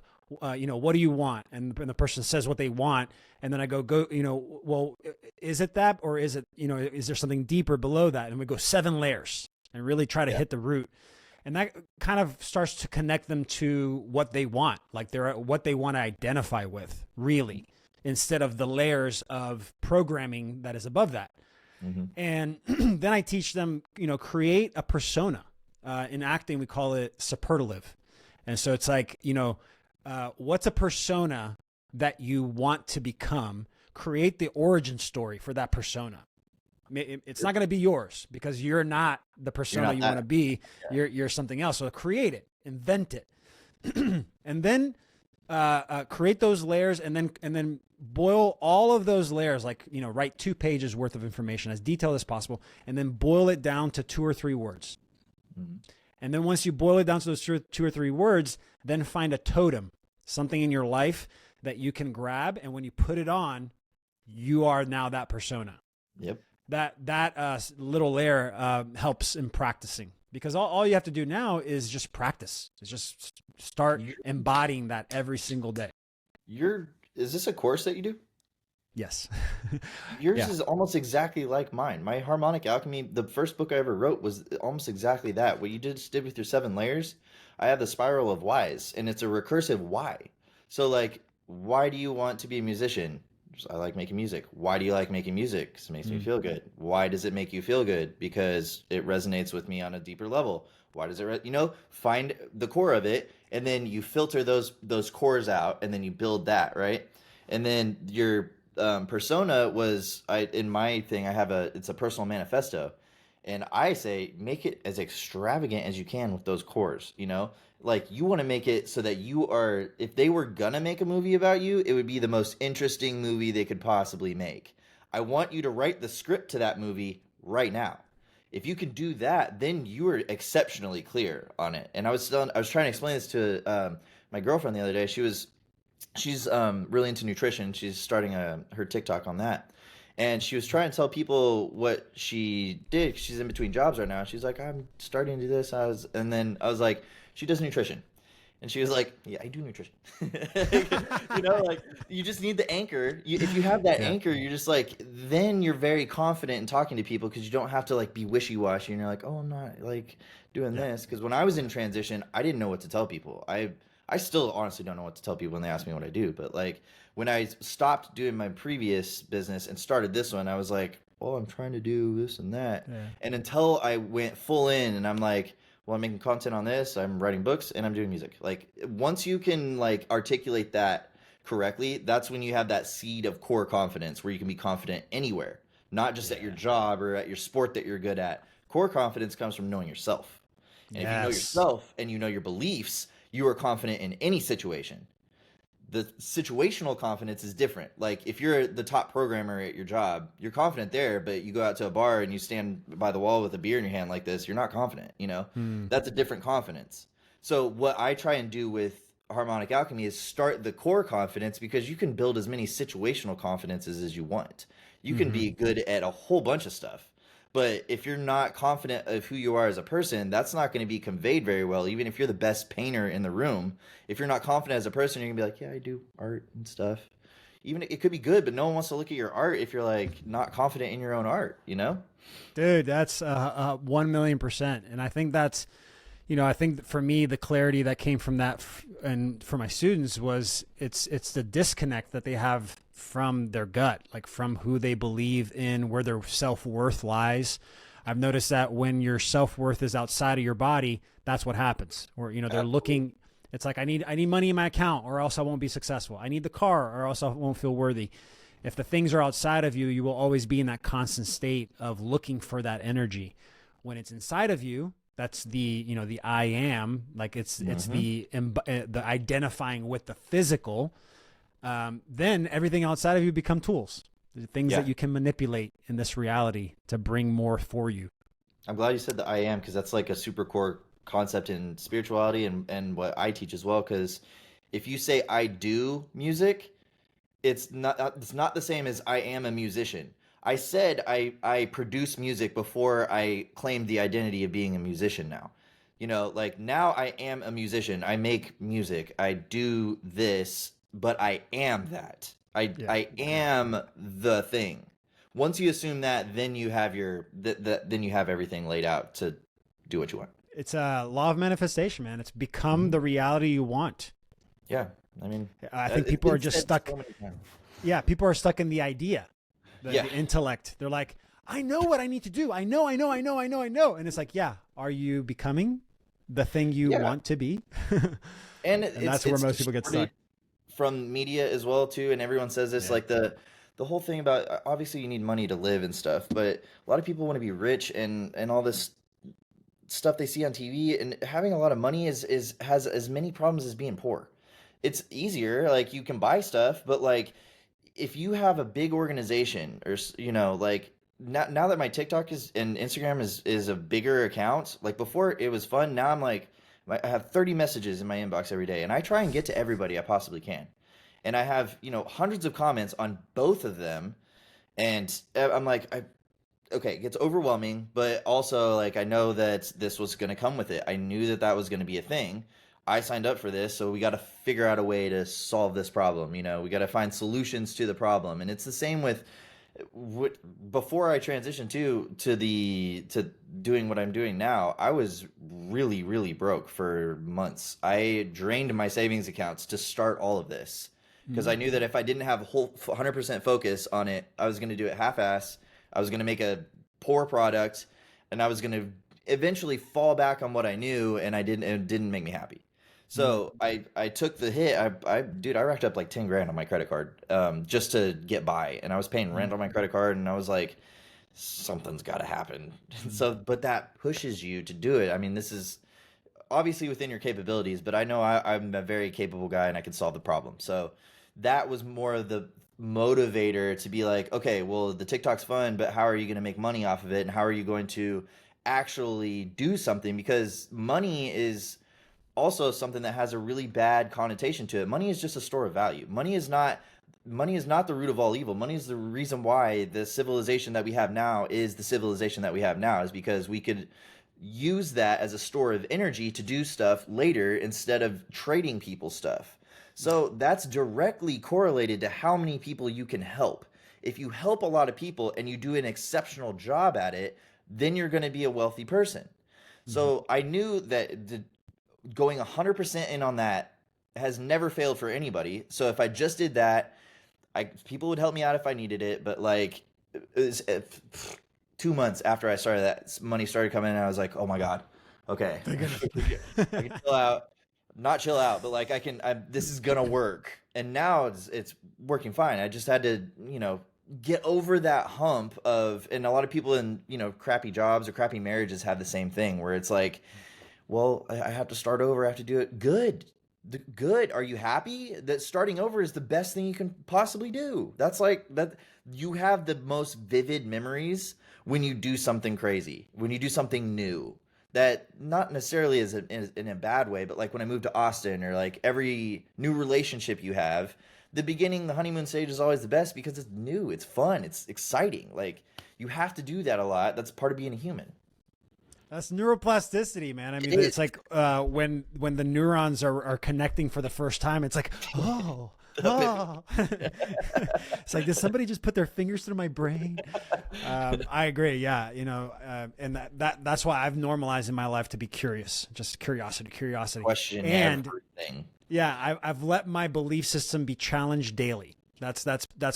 you know, what do you want? And the person says what they want, and then I go, you know, well, is it that, or is it, you know, is there something deeper below that? And we go 7 layers and really try to hit the root. And that kind of starts to connect them to what they want, like what they want to identify with, really, instead of the layers of programming that is above that. Hmm. And then I teach them, you know, create a persona. In acting, we call it superlative. And so it's like, you know, what's a persona that you want to become? Create the origin story for that persona. It's not going to be yours because you're not the persona you want to be. You're something else. So create it, invent it, and then create those layers, and then boil all of those layers. Like, you know, write 2 pages worth of information as detailed as possible, and then boil it down to 2 or 3 words. Hmm. And then once you boil it down to those 2 or 3 words, then find a totem, something in your life that you can grab, and when you put it on, you are now that persona. Yep. That little layer helps in practicing, because all you have to do now is just practice. Is just start embodying that every single day. Is this a course that you do? Yes. Yours Yeah. is almost exactly like mine. My harmonic alchemy, the first book I ever wrote, was almost exactly that. What you just did with your 7 layers, I have the spiral of whys, and it's a recursive why. So like, why do you want to be a musician? I like making music. Why do you like making music? Because it makes me Mm. feel good. Why does it make you feel good? Because it resonates with me on a deeper level. Why does it, find the core of it, and then you filter those cores out, and then you build that, right? And then your persona was, in my thing, it's a personal manifesto, and I say make it as extravagant as you can with those cores. Like you want to make it so that you are, if they were gonna make a movie about you, it would be the most interesting movie they could possibly make. I want you to write the script to that movie right now. If you can do that, then you are exceptionally clear on it. And I was trying to explain this to my girlfriend the other day. She's really into nutrition. She's starting her TikTok on that. And she was trying to tell people what she did. She's in between jobs right now. She's like, I'm starting to do this. And then I was like, she does nutrition. And she was like, yeah, I do nutrition. Like you just need the anchor. If you have that Yeah. anchor, you're just like, then you're very confident in talking to people because you don't have to like be wishy-washy and you're like, oh, I'm not like doing Yeah. this. Because when I was in transition, I didn't know what to tell people. I still honestly don't know what to tell people when they ask me what I do. But like when I stopped doing my previous business and started this one, I was like, well, I'm trying to do this and that. Yeah. And until I went full in and I'm like, well, I'm making content on this, I'm writing books, and I'm doing music. Like once you can like articulate that correctly, that's when you have that seed of core confidence where you can be confident anywhere, not just at your Yeah. job or at your sport that you're good at. Core confidence comes from knowing yourself. And if you know Yes. yourself and you know your beliefs, you are confident in any situation. The situational confidence is different. Like if you're the top programmer at your job, you're confident there, but you go out to a bar and you stand by the wall with a beer in your hand like this, you're not confident. Hmm. That's a different confidence. So what I try and do with harmonic alchemy is start the core confidence because you can build as many situational confidences as you want. You can Mm-hmm. be good at a whole bunch of stuff. But if you're not confident of who you are as a person, that's not going to be conveyed very well. Even if you're the best painter in the room, if you're not confident as a person, you're gonna be like, yeah, I do art and stuff. Even it could be good, but no one wants to look at your art if you're like not confident in your own art. Dude, that's 1,000,000%. And I think that's, I think for me, the clarity that came from that and for my students was it's the disconnect that they have from their gut, like from who they believe in, where their self-worth lies. I've noticed that when your self-worth is outside of your body, that's what happens. Or, they're Absolutely. looking, it's like, I need money in my account or else I won't be successful. I need the car or else I won't feel worthy. If the things are outside of you, you will always be in that constant state of looking for that energy. When it's inside of you, that's the I am, like it's Hmm. the identifying with the physical. Then everything outside of you become tools, the things that Yeah, you can manipulate in this reality to bring more for you. I'm glad you said the I am because that's like a super core concept in spirituality and what I teach as well. Because if you say I do music, it's not the same as I am a musician. I said I produce music before I claimed the identity of being a musician now. Like now I am a musician. I make music. I do this, but I am that. I Yeah. I am the thing. Once you assume that, then you have then you have everything laid out to do what you want. It's a law of manifestation, man. It's become Hmm. the reality you want. Yeah, I mean, I think it's people are been just said stuck. so many times. Yeah, people are stuck in the idea, Yeah, the intellect. They're like, I know what I need to do. I know. And it's like, yeah, are you becoming the thing you yeah, want to be? and And it's that's where it's most people get distorted stuck. from media as well too, and everyone says this Yeah. like the whole thing about obviously you need money to live and stuff, but a lot of people want to be rich and all this stuff they see on TV, and having a lot of money is has as many problems as being poor. It's easier, like you can buy stuff, but like if you have a big organization or like now that my TikTok is and Instagram is a bigger account, like before it was fun, now I'm like I have 30 messages in my inbox every day and I try and get to everybody I possibly can. And I have, hundreds of comments on both of them, and I'm like okay, it gets overwhelming, but also like I know that this was going to come with it. I knew that that was going to be a thing. I signed up for this, so we got to figure out a way to solve this problem. We got to find solutions to the problem, and it's the same with what before I transitioned to doing what I'm doing now. I was really really broke for months. I drained my savings accounts to start all of this, because I knew that if I didn't have whole 100% focus on it, I was going to do it half-ass. I was going to make a poor product, and I was going to eventually fall back on what I knew, and it didn't make me happy. So I took the hit. Dude, I racked up like 10 grand on my credit card, just to get by, and I was paying rent on my credit card, and I was like, something's got to happen. So, but that pushes you to do it. I mean, this is obviously within your capabilities, but I know I'm a very capable guy and I can solve the problem. So that was more of the motivator to be like, okay, well, the TikTok's fun, but how are you going to make money off of it? And how are you going to actually do something? Because money is also something that has a really bad connotation to it. Money is just a store of value. Money is not the root of all evil. Money is the reason why the civilization that we have now is the civilization that we have now, is because we could use that as a store of energy to do stuff later instead of trading people stuff. So that's directly correlated to how many people you can help. If you help a lot of people and you do an exceptional job at it, then you're going to be a wealthy person. So I knew that going 100% in on that has never failed for anybody. So if I just did that, people would help me out if I needed it. But like, it was, 2 months after I started, that money started coming in, and I was like, oh my God, okay, I can chill out, not chill out, but like this is gonna work. And now it's working fine. I just had to, get over that hump of, and a lot of people in, crappy jobs or crappy marriages have the same thing where it's like, well, I have to start over. I have to do it. Good. Are you happy that starting over is the best thing you can possibly do? That's like that. You have the most vivid memories when you do something crazy, when you do something new, that not necessarily is in a bad way, but like when I moved to Austin, or like every new relationship you have, the beginning, the honeymoon stage is always the best because it's new, it's fun, it's exciting. Like, you have to do that a lot. That's part of being a human. That's neuroplasticity, man. I mean, it's like when the neurons are connecting for the first time, it's like, oh. It's like, did somebody just put their fingers through my brain? I agree. Yeah. And that's why I've normalized in my life to be curious, just curiosity. Question And everything. yeah, I've let my belief system be challenged daily. That's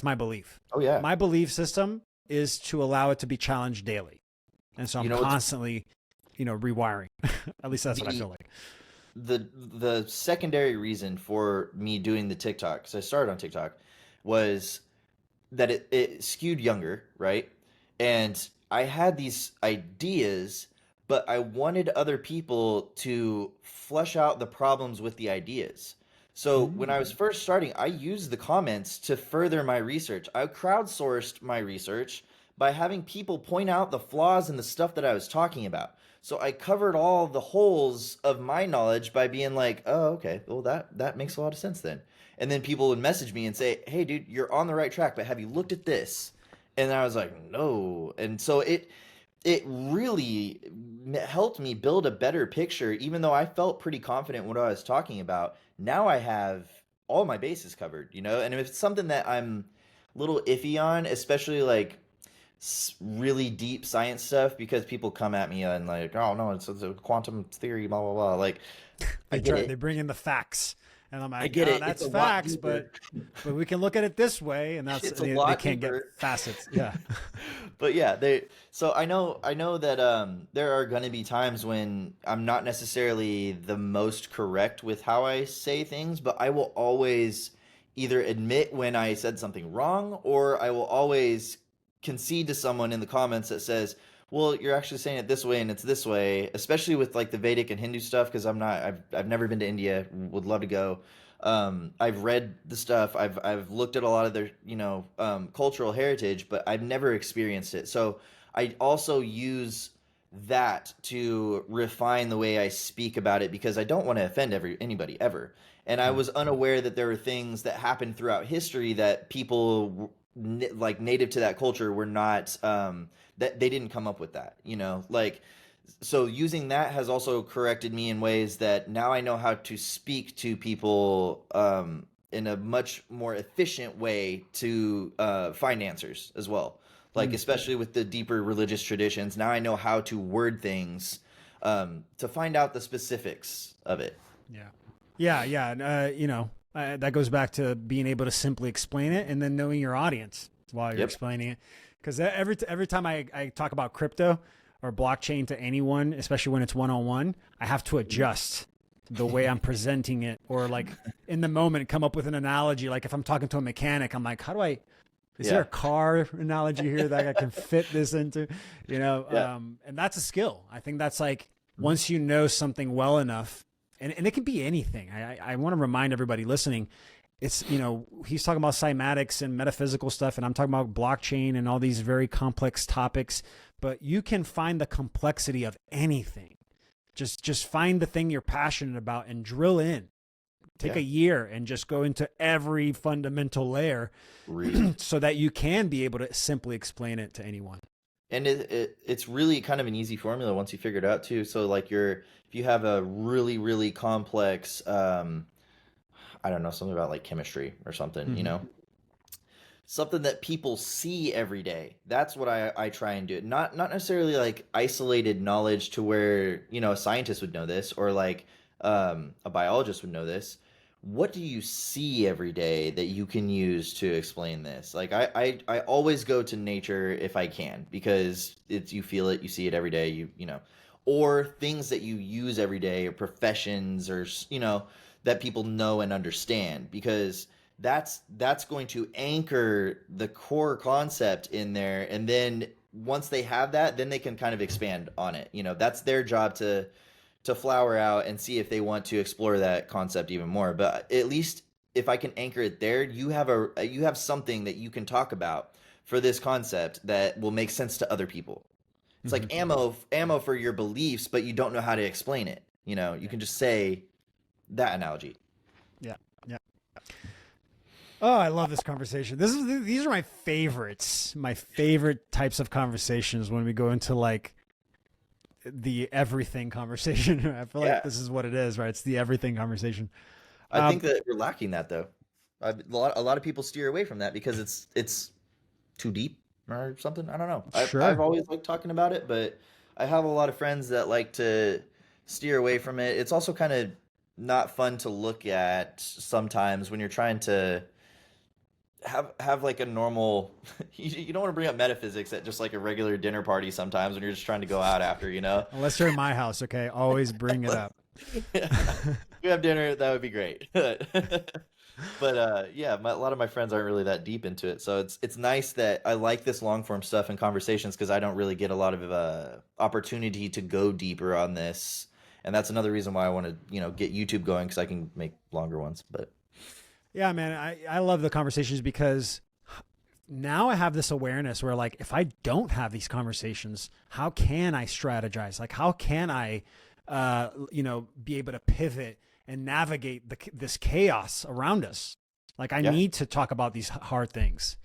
my belief. Oh yeah. My belief system is to allow it to be challenged daily. And so I'm constantly, rewiring. At least that's what I feel like. The secondary reason for me doing the TikTok, because I started on TikTok, was that it skewed younger, right? And I had these ideas, but I wanted other people to flesh out the problems with the ideas. So when I was first starting, I used the comments to further my research. I crowdsourced my research by having people point out the flaws in the stuff that I was talking about. So I covered all the holes of my knowledge by being like, oh, okay, well, that makes a lot of sense then. And then people would message me and say, hey, dude, you're on the right track, but have you looked at this? And I was like, no. And so it really helped me build a better picture, even though I felt pretty confident in what I was talking about. Now I have all my bases covered, and if it's something that I'm a little iffy on, especially like really deep science stuff, because people come at me and like, oh no, it's a quantum theory, blah blah blah. Like, They bring in the facts, and I'm like, I get it. That's it's facts, but we can look at it this way, and it's they can't get facets. Yeah. But yeah, so I know that there are going to be times when I'm not necessarily the most correct with how I say things, but I will always either admit when I said something wrong, or I will always concede to someone in the comments that says, well, you're actually saying it this way and it's this way, especially with like the Vedic and Hindu stuff, because I've never been to India, would love to go. I've read the stuff, I've looked at a lot of their cultural heritage, but I've never experienced it. So I also use that to refine the way I speak about it, because I don't want to offend anybody ever. And I was unaware that there were things that happened throughout history that people like native to that culture were not, that they didn't come up with that, like, so using that has also corrected me in ways that now I know how to speak to people in a much more efficient way to find answers as well. Like, especially with the deeper religious traditions, now I know how to word things to find out the specifics of it. Yeah. And, That goes back to being able to simply explain it and then knowing your audience while you're Yep. explaining it. Because every time I talk about crypto or blockchain to anyone, especially when it's one-on-one, I have to adjust the way I'm presenting it, or like in the moment come up with an analogy. Like if I'm talking to a mechanic, I'm like, is there a car analogy here that I can fit this into? Yeah. And that's a skill. I think that's like, once you know something well enough, and it can be anything. I want to remind everybody listening, it's, he's talking about cymatics and metaphysical stuff, and I'm talking about blockchain and all these very complex topics, but you can find the complexity of anything. Just find the thing you're passionate about and drill in. Take a year and just go into every fundamental layer so that you can be able to simply explain it to anyone. And it's really kind of an easy formula once you figure it out too. So like if you have a really, really complex, I don't know, something about like chemistry or something, something that people see every day. That's what I try and do. Not necessarily like isolated knowledge to where, a scientist would know this, or like a biologist would know this. What do you see every day that you can use to explain this? Like I always go to nature if I can, because you feel it, you see it every day, or things that you use every day, or professions, or that people know and understand, because that's going to anchor the core concept in there, and then once they have that, then they can kind of expand on it. That's their job to flower out and see if they want to explore that concept even more. But at least if I can anchor it there, you have something that you can talk about for this concept that will make sense to other people. It's like ammo for your beliefs, but you don't know how to explain it. You can just say that analogy. Yeah. Yeah. Oh, I love this conversation. These are my favorites. My favorite types of conversations, when we go into like the everything conversation. I feel like this is what it is, right? It's the everything conversation. I think that we're lacking that, though. A lot of people steer away from that because it's too deep or something. I don't know. I've always liked talking about it, but I have a lot of friends that like to steer away from it. It's also kind of not fun to look at sometimes when you're trying to have like a normal you don't want to bring up metaphysics at just like a regular dinner party sometimes when you're just trying to go out after. Unless you're in my house, okay? Always bring it up. If we have dinner, that would be great. But yeah, a lot of my friends aren't really that deep into it, so it's nice that I like this long form stuff and conversations, because I don't really get a lot of opportunity to go deeper on this, and that's another reason why I want to get YouTube going, because I can make longer ones. But yeah, man, I love the conversations, because now I have this awareness where, like, if I don't have these conversations, how can I strategize? Like, how can I, be able to pivot and navigate this chaos around us? Like, I need to talk about these hard things.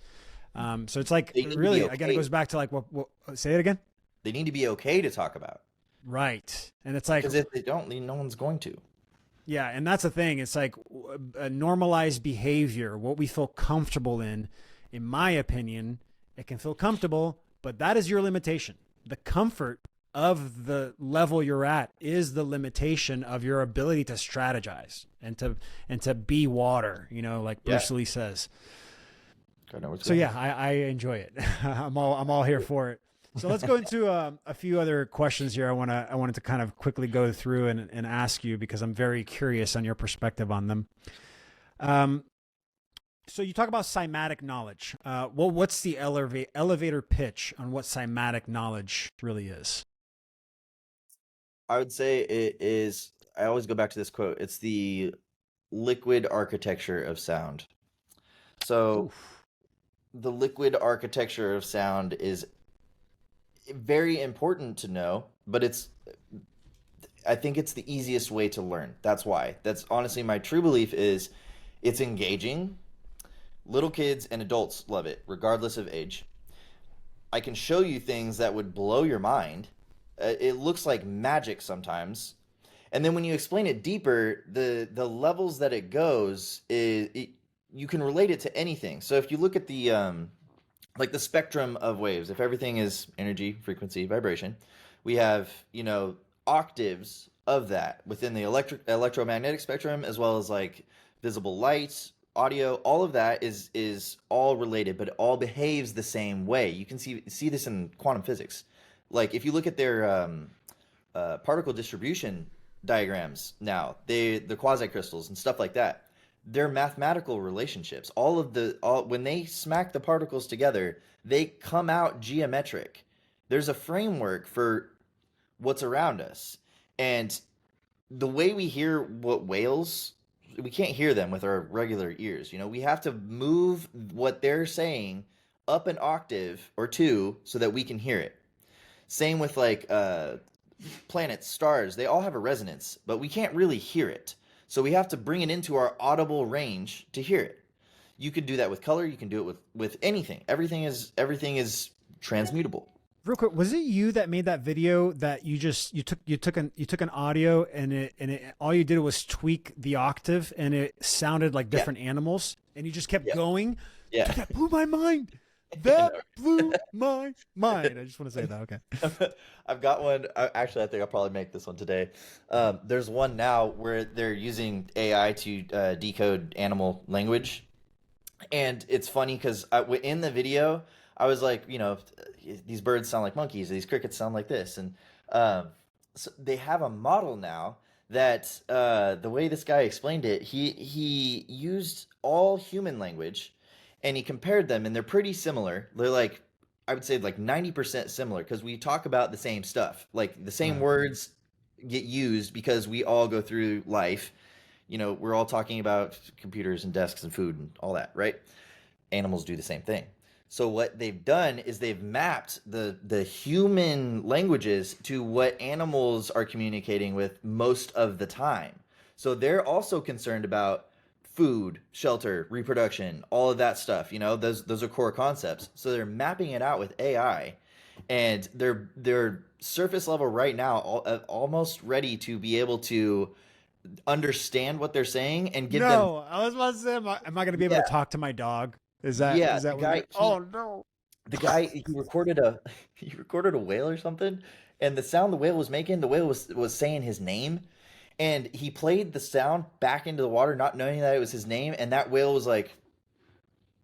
So it's like, really, again, it goes back to like, what, say it again? They need to be okay to talk about. Right. And it's like, because if they don't, no one's going to. Yeah, and that's the thing. It's like a normalized behavior, what we feel comfortable in my opinion, it can feel comfortable, but that is your limitation. The comfort of the level you're at is the limitation of your ability to strategize and to be water, like Bruce Lee says. So yeah, I enjoy it. I'm all here for it. So let's go into a few other questions here. I wanted to kind of quickly go through and ask you, because I'm very curious on your perspective on them. So you talk about cymatic knowledge. Well, what's the elevator pitch on what cymatic knowledge really is? I would say it is. I always go back to this quote. It's the liquid architecture of sound. So the liquid architecture of sound is very important to know, but I think it's the easiest way to learn. That's why. That's honestly my true belief is it's engaging. Little kids and adults love it, regardless of age. I can show you things that would blow your mind. It looks like magic sometimes. And then when you explain it deeper, the levels that it goes, you can relate it to anything. So if you look at the like the spectrum of waves, if everything is energy, frequency, vibration, we have, octaves of that within the electromagnetic spectrum, as well as like visible light, audio, all of that is all related, but it all behaves the same way. You can see this in quantum physics. Like if you look at their particle distribution diagrams now, the quasi crystals and stuff like that, they're mathematical relationships. All when they smack the particles together, they come out geometric. There's a framework for what's around us. And the way we hear what whales, we can't hear them with our regular ears. We have to move what they're saying up an octave or two so that we can hear it. Same with like planets, stars, they all have a resonance, but we can't really hear it. So we have to bring it into our audible range to hear it. You could do that with color, you can do it with anything. Everything is transmutable. Real quick, was it you that made that video that you took an audio and it all you did was tweak the octave and it sounded like different animals and you just kept going? Yeah. Dude, that blew my mind. That blew my mind. I just want to say that. Okay. I've got one. Actually, I think I'll probably make this one today. There's one now where they're using AI to decode animal language. And it's funny because in the video, I was like, these birds sound like monkeys, these crickets sound like this. And so they have a model now that the way this guy explained it, he used all human language and he compared them, and they're pretty similar. They're like, I would say like 90% similar because we talk about the same stuff. Like the same words get used because we all go through life. We're all talking about computers and desks and food and all that, right? Animals do the same thing. So what they've done is they've mapped the human languages to what animals are communicating with most of the time. So they're also concerned about food, shelter, reproduction, all of that stuff. Those are core concepts. So they're mapping it out with AI, and they're surface level right now, almost ready to be able to understand what they're saying and give them. No, I was about to say, am I going to be able to talk to my dog? Is that the guy? Oh no! The guy, he recorded a whale or something, and the sound the whale was making, the whale was saying his name, and he played the sound back into the water, not knowing that it was his name, and that whale was like,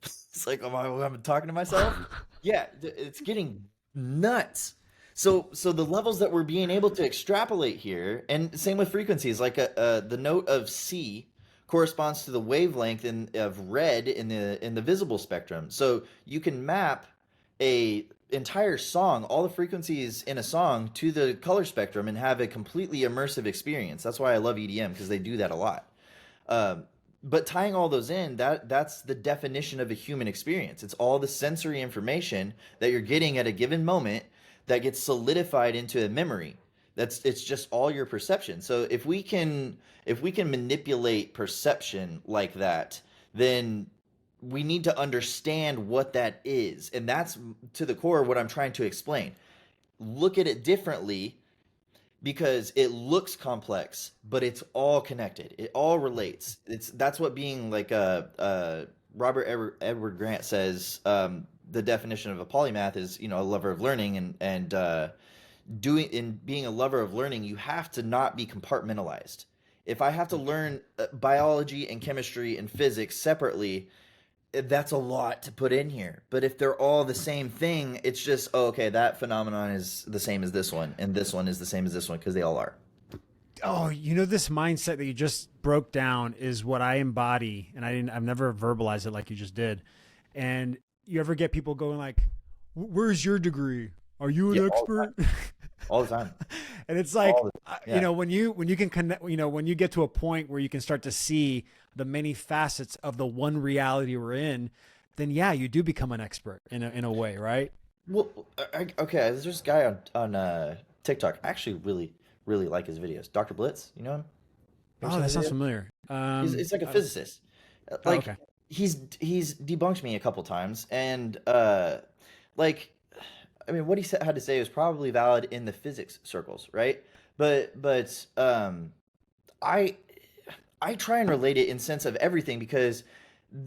it's like, I'm talking to myself. Yeah, it's getting nuts. So the levels that we're being able to extrapolate here, and same with frequencies, like the note of C corresponds to the wavelength of red in the visible spectrum. So you can map a entire song, all the frequencies in a song, to the color spectrum and have a completely immersive experience. That's why I love EDM, because they do that a lot. But tying all those in, that's the definition of a human experience. It's all the sensory information that you're getting at a given moment that gets solidified into a memory. It's just all your perception. So if we can manipulate perception like that, then we need to understand what that is. And that's to the core what I'm trying to explain. Look at it differently, because it looks complex, but it's all connected. It all relates. That's what being like Robert Edward Grant says. The definition of a polymath is, a lover of learning, and being a lover of learning, you have to not be compartmentalized. If I have to learn biology and chemistry and physics separately, that's a lot to put in here. But if they're all the same thing, it's just, okay, that phenomenon is the same as this one, and this one is the same as this one, because they all are. Oh, this mindset that you just broke down is what I embody, and I've never verbalized it like you just did. And you ever get people going like, "Where's your degree? Are you an expert?" All the time. And it's like, when you can connect, when you get to a point where you can start to see the many facets of the one reality we're in, then you do become an expert in a way, right? Well, okay. There's this guy on TikTok. I actually really, really like his videos. Dr. Blitz, you know him? Oh, that sounds familiar. He's like a physicist. Okay. He's debunked me a couple times, and what he had to say was probably valid in the physics circles, right? But I try and relate it in sense of everything, because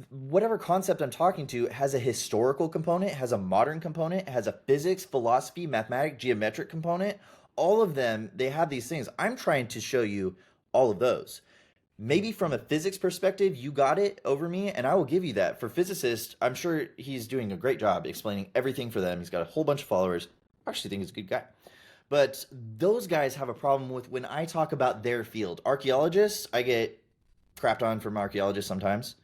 whatever concept I'm talking to has a historical component, has a modern component, has a physics, philosophy, mathematics, geometric component. All of them, they have these things. I'm trying to show you all of those. maybe from a physics perspective, you got it over me, and I will give you that. For physicists, I'm sure he's doing a great job explaining everything for them. He's got a whole bunch of followers. I actually think he's a good guy. But those guys have a problem with when I talk about their field. Archaeologists, I get crapped on from archaeologists sometimes.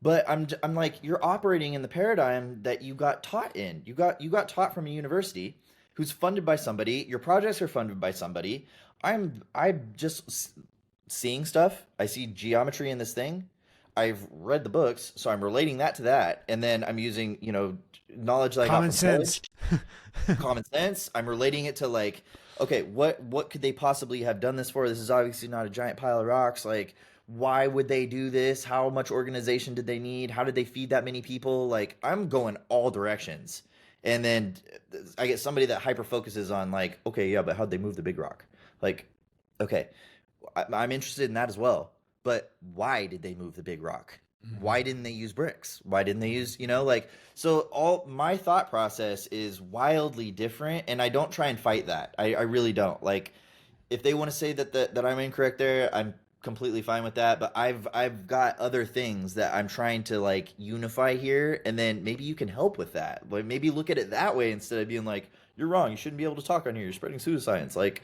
But I'm like, you're operating in the paradigm that you got taught in. You got taught from a university who's funded by somebody. Your projects are funded by somebody. I'm just seeing stuff. I see geometry in this thing. I've read the books, so I'm relating that to that, and then I'm using knowledge that I got Common from sense. college, common sense. I'm relating it to like, okay, what could they possibly have done this for? This is obviously not a giant pile of rocks. Like, why would they do this? How much organization did they need? How did they feed that many people? Like, I'm going all directions. And then I get somebody that hyper focuses on like, okay, yeah, but how'd they move the big rock? Like, okay, I'm interested in that as well. But why did they move the big rock? Why didn't they use bricks? Why didn't they use, like, so all my thought process is wildly different, and I don't try and fight that. I really don't. Like, if they want to say that I'm incorrect there, I'm completely fine with that. But I've got other things that I'm trying to like unify here, and then maybe you can help with that. Like maybe look at it that way instead of being like, you're wrong. You shouldn't be able to talk on here. You're spreading pseudoscience. Like,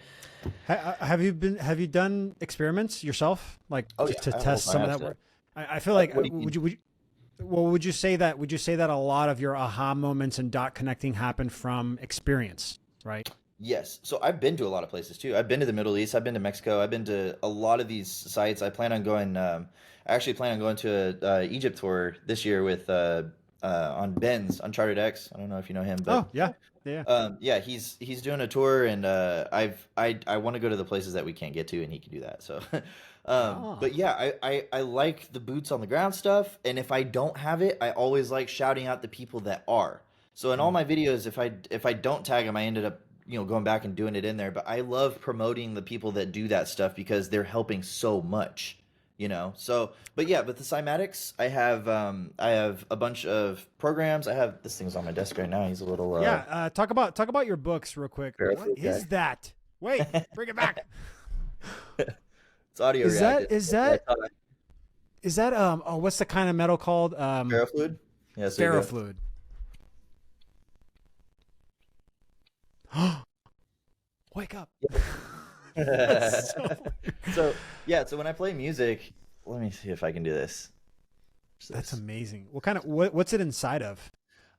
Have you done experiments yourself, like oh to yeah, test some of that work? I feel like what do you mean? well, would you say that a lot of your aha moments and dot connecting happen from experience, right? Yes. So I've been to a lot of places too. I've been to the Middle East. I've been to Mexico. I've been to a lot of these sites. I plan on going. I actually plan on going to a Egypt tour this year with on Ben's Uncharted X. I don't know if you know him, but Oh yeah, yeah. yeah, he's doing a tour, and I want to go to the places that we can't get to, and he can do that. So, Oh, but yeah, I like the boots on the ground stuff, and if I don't have it, I always like shouting out the people that are. So in all my videos, if I don't tag them, I ended up going back and doing it in there. But I love promoting the people that do that stuff because they're helping so much. So but yeah, but the cymatics, I have a bunch of programs. I have this thing's on my desk right now. He's a little yeah. Talk about your books real quick. What barefoot is guy. that? Wait, bring it back. It's audio Is that reactive. is I that is that oh, what's the kind of metal called? ferrofluid. Yeah, so you go. Ferrofluid. Wake up. That's so weird. So yeah, so when I play music, let me see if I can do this. What's That's this? amazing. What kind of what's it inside of?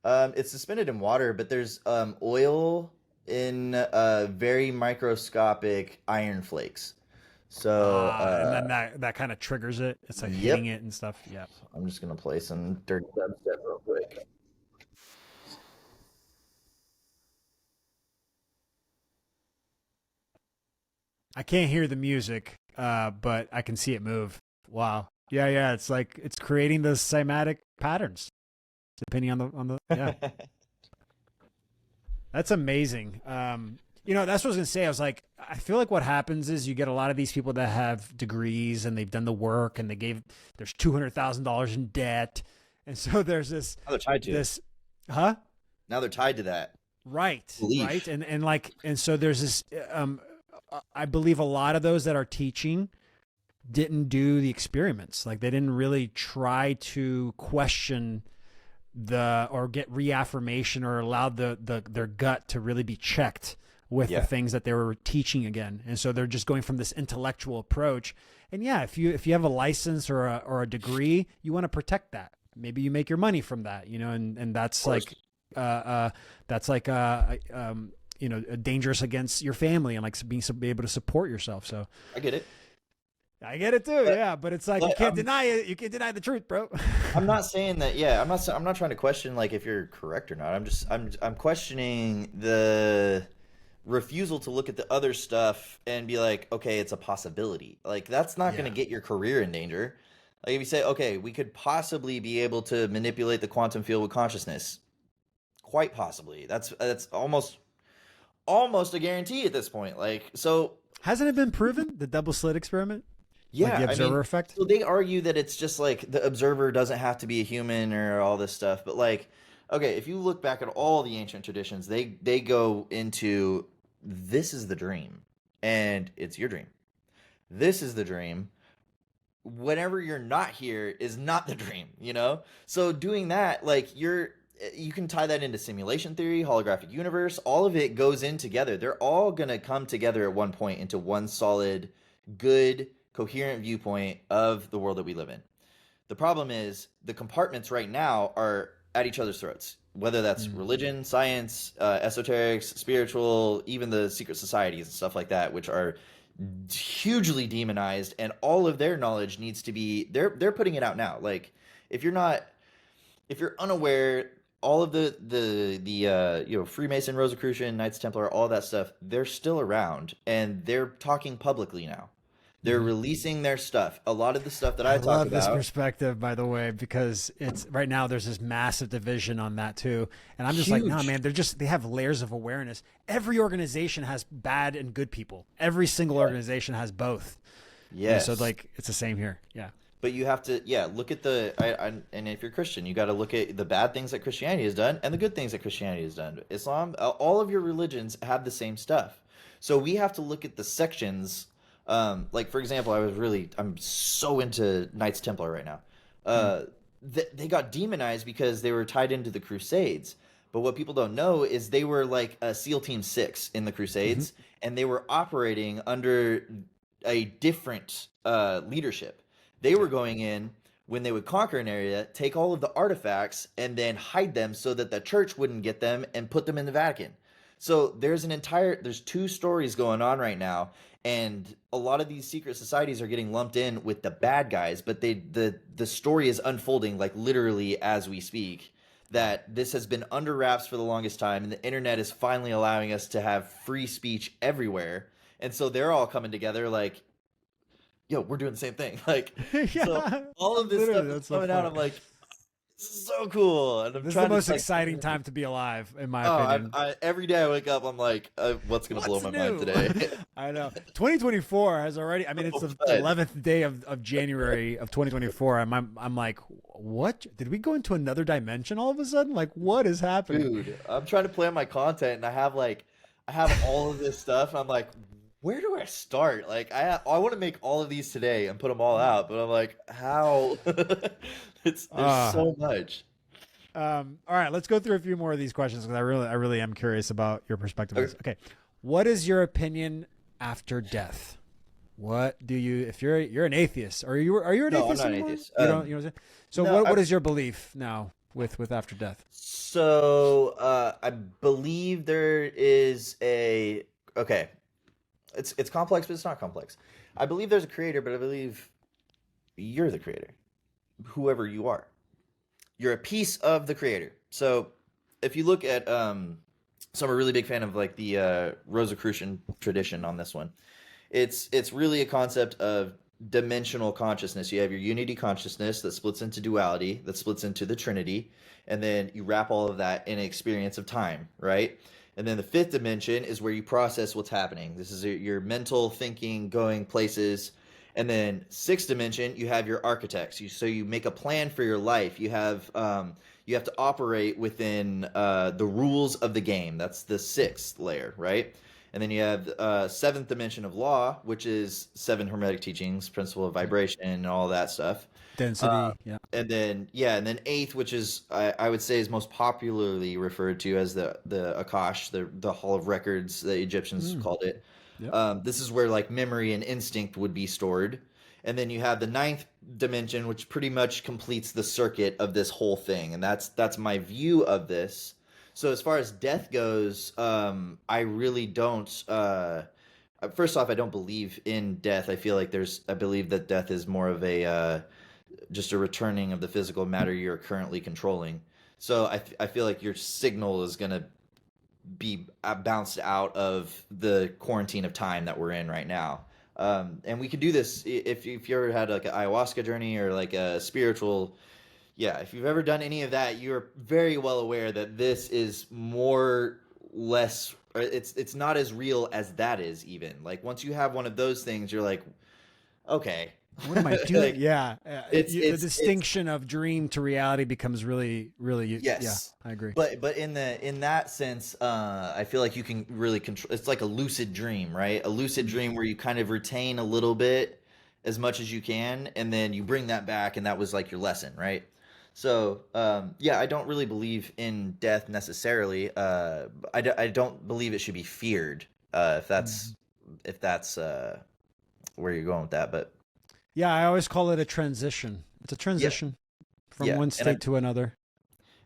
It's suspended in water, but there's oil in very microscopic iron flakes. So And then that kind of triggers it. It's like hitting yep, it and stuff. Yeah. I'm just gonna play some dirty dubstep real quick. I can't hear the music, but I can see it move. Wow. Yeah, yeah. It's like it's creating those cymatic patterns, depending on the yeah. That's amazing. That's what I was gonna say. I was like, I feel like what happens is you get a lot of these people that have degrees and they've done the work and there's $200,000 in debt, and so there's Now they're tied to it. this, huh? Now they're tied to that Right, right, belief. and so there's this. I believe a lot of those that are teaching didn't do the experiments. Like they didn't really try to question or get reaffirmation or allow their gut to really be checked with the Yeah, things that they were teaching again. And so they're just going from this intellectual approach. And yeah, if you have a license or a degree, you want to protect that. Maybe you make your money from that, and of that's course. like that's like dangerous against your family and like be able to support yourself. So I get it. I get it too, But yeah. But it's like you but can't deny it. You can't deny the truth, bro. I'm not saying that. Yeah, I'm not trying to question like if you're correct or not. I'm questioning the refusal to look at the other stuff and be like, okay, it's a possibility. Like that's not going to Yeah. get your career in danger. Like if you say, okay, we could possibly be able to manipulate the quantum field with consciousness, quite possibly. That's almost a guarantee at this point. Like so, Hasn't it been proven the double slit experiment, like the yeah. I observer mean, effect? so they argue that it's just like the observer doesn't have to be a human or all this stuff, but like, okay, if you look back at all the ancient traditions, they go into this is the dream, and it's your dream. This is the dream. whenever you're not here is not the dream, you know? So doing that, like you can tie that into simulation theory, holographic universe, all of it goes in together. They're all going to come together at one point into one solid, good, coherent viewpoint of the world that we live in. The problem is the compartments right now are at each other's throats, whether that's religion, science, esoterics, spiritual, even the secret societies and stuff like that, which are hugely demonized, and all of their knowledge needs to be they're putting it out now. Like if you're unaware, all of the Freemason, Rosicrucian, Knights Templar, all that stuff, they're still around and they're talking publicly now. They're releasing their stuff. A lot of the stuff that I talk love about. this perspective, by the way, because it's right now there's this massive division on that too. And I'm just like, no, man, they have layers of awareness. Every organization has bad and good people. Every single organization has both. Yes. So like, it's the same here. Yeah. But you have to, look at and if you're Christian, you got to look at the bad things that Christianity has done and the good things that Christianity has done. Islam, all of your religions have the same stuff. So we have to look at the sections. Like for example, I'm so into Knights Templar right now. They got demonized because they were tied into the Crusades. But what people don't know is they were like a SEAL Team 6 in the Crusades, and they were operating under a different leadership. They were going in when they would conquer an area, take all of the artifacts, and then hide them so that the church wouldn't get them and put them in the Vatican. So there's two stories going on right now, and a lot of these secret societies are getting lumped in with the bad guys, but the story is unfolding like literally as we speak, that this has been under wraps for the longest time, and the internet is finally allowing us to have free speech everywhere. And so they're all coming together like, yo, we're doing the same thing. Like, so all of this stuff that's coming out, I'm like, this is so cool. And this is the most exciting time to be alive, in my opinion. Every day I wake up, I'm like, what's going to blow my mind today? I know. 2024 has already, I mean, it's the 11th day of January of 2024. I'm like, what? Did we go into another dimension all of a sudden? Like, what is happening? Dude, I'm trying to plan my content, and I have all of this stuff. And I'm like, where do I start? Like, I want to make all of these today and put them all out, but I'm like, how? There's so much. All right, let's go through a few more of these questions because I really am curious about your perspective. Okay, what is your opinion after death? What do you? If you're an atheist, are you an atheist? I'm not anymore? an atheist. You don't. You know what I'm saying? So no, what is your belief now with after death? So I believe there is a okay. It's complex, but it's not complex. I believe there's a creator, but I believe you're the creator, whoever you are. You're a piece of the creator. So if you look at, so I'm a really big fan of like the Rosicrucian tradition on this one. It's really a concept of dimensional consciousness. You have your unity consciousness that splits into duality, that splits into the Trinity, and then you wrap all of that in an experience of time, right? And then the fifth dimension is where you process what's happening. This is your mental thinking, going places. And then sixth dimension, you have your architects. So you make a plan for your life. You have to operate within the rules of the game. That's the sixth layer, right? And then you have seventh dimension of law, which is 7 Hermetic teachings, principle of vibration, and all that stuff. Density, And then eighth, which is I would say is most popularly referred to as the Akash, the Hall of Records, the Egyptians called it. Yep. This is where like memory and instinct would be stored. And then you have the ninth dimension, which pretty much completes the circuit of this whole thing. And that's my view of this. So as far as death goes, I really don't. First off, I don't believe in death. I believe that death is more of a just a returning of the physical matter you're currently controlling. So I feel like your signal is going to be bounced out of the quarantine of time that we're in right now. And we could do this if you ever had like an ayahuasca journey or like a spiritual. Yeah, if you've ever done any of that, you're very well aware that this is less, it's not as real as that is even. Like once you have one of those things, you're like, okay. What am I doing? The distinction of dream to reality becomes really, really. Yes, yeah, I agree. But in that sense, I feel like you can really control. It's like a lucid dream, right? A lucid dream where you kind of retain a little bit. as much as you can, and then you bring that back, and that was like your lesson, right? So, yeah, I don't really believe in death necessarily. I don't believe it should be feared. Mhm. If that's where you're going with that, but Yeah, I always call it a transition. It's a yeah, transition from yeah, one state to another.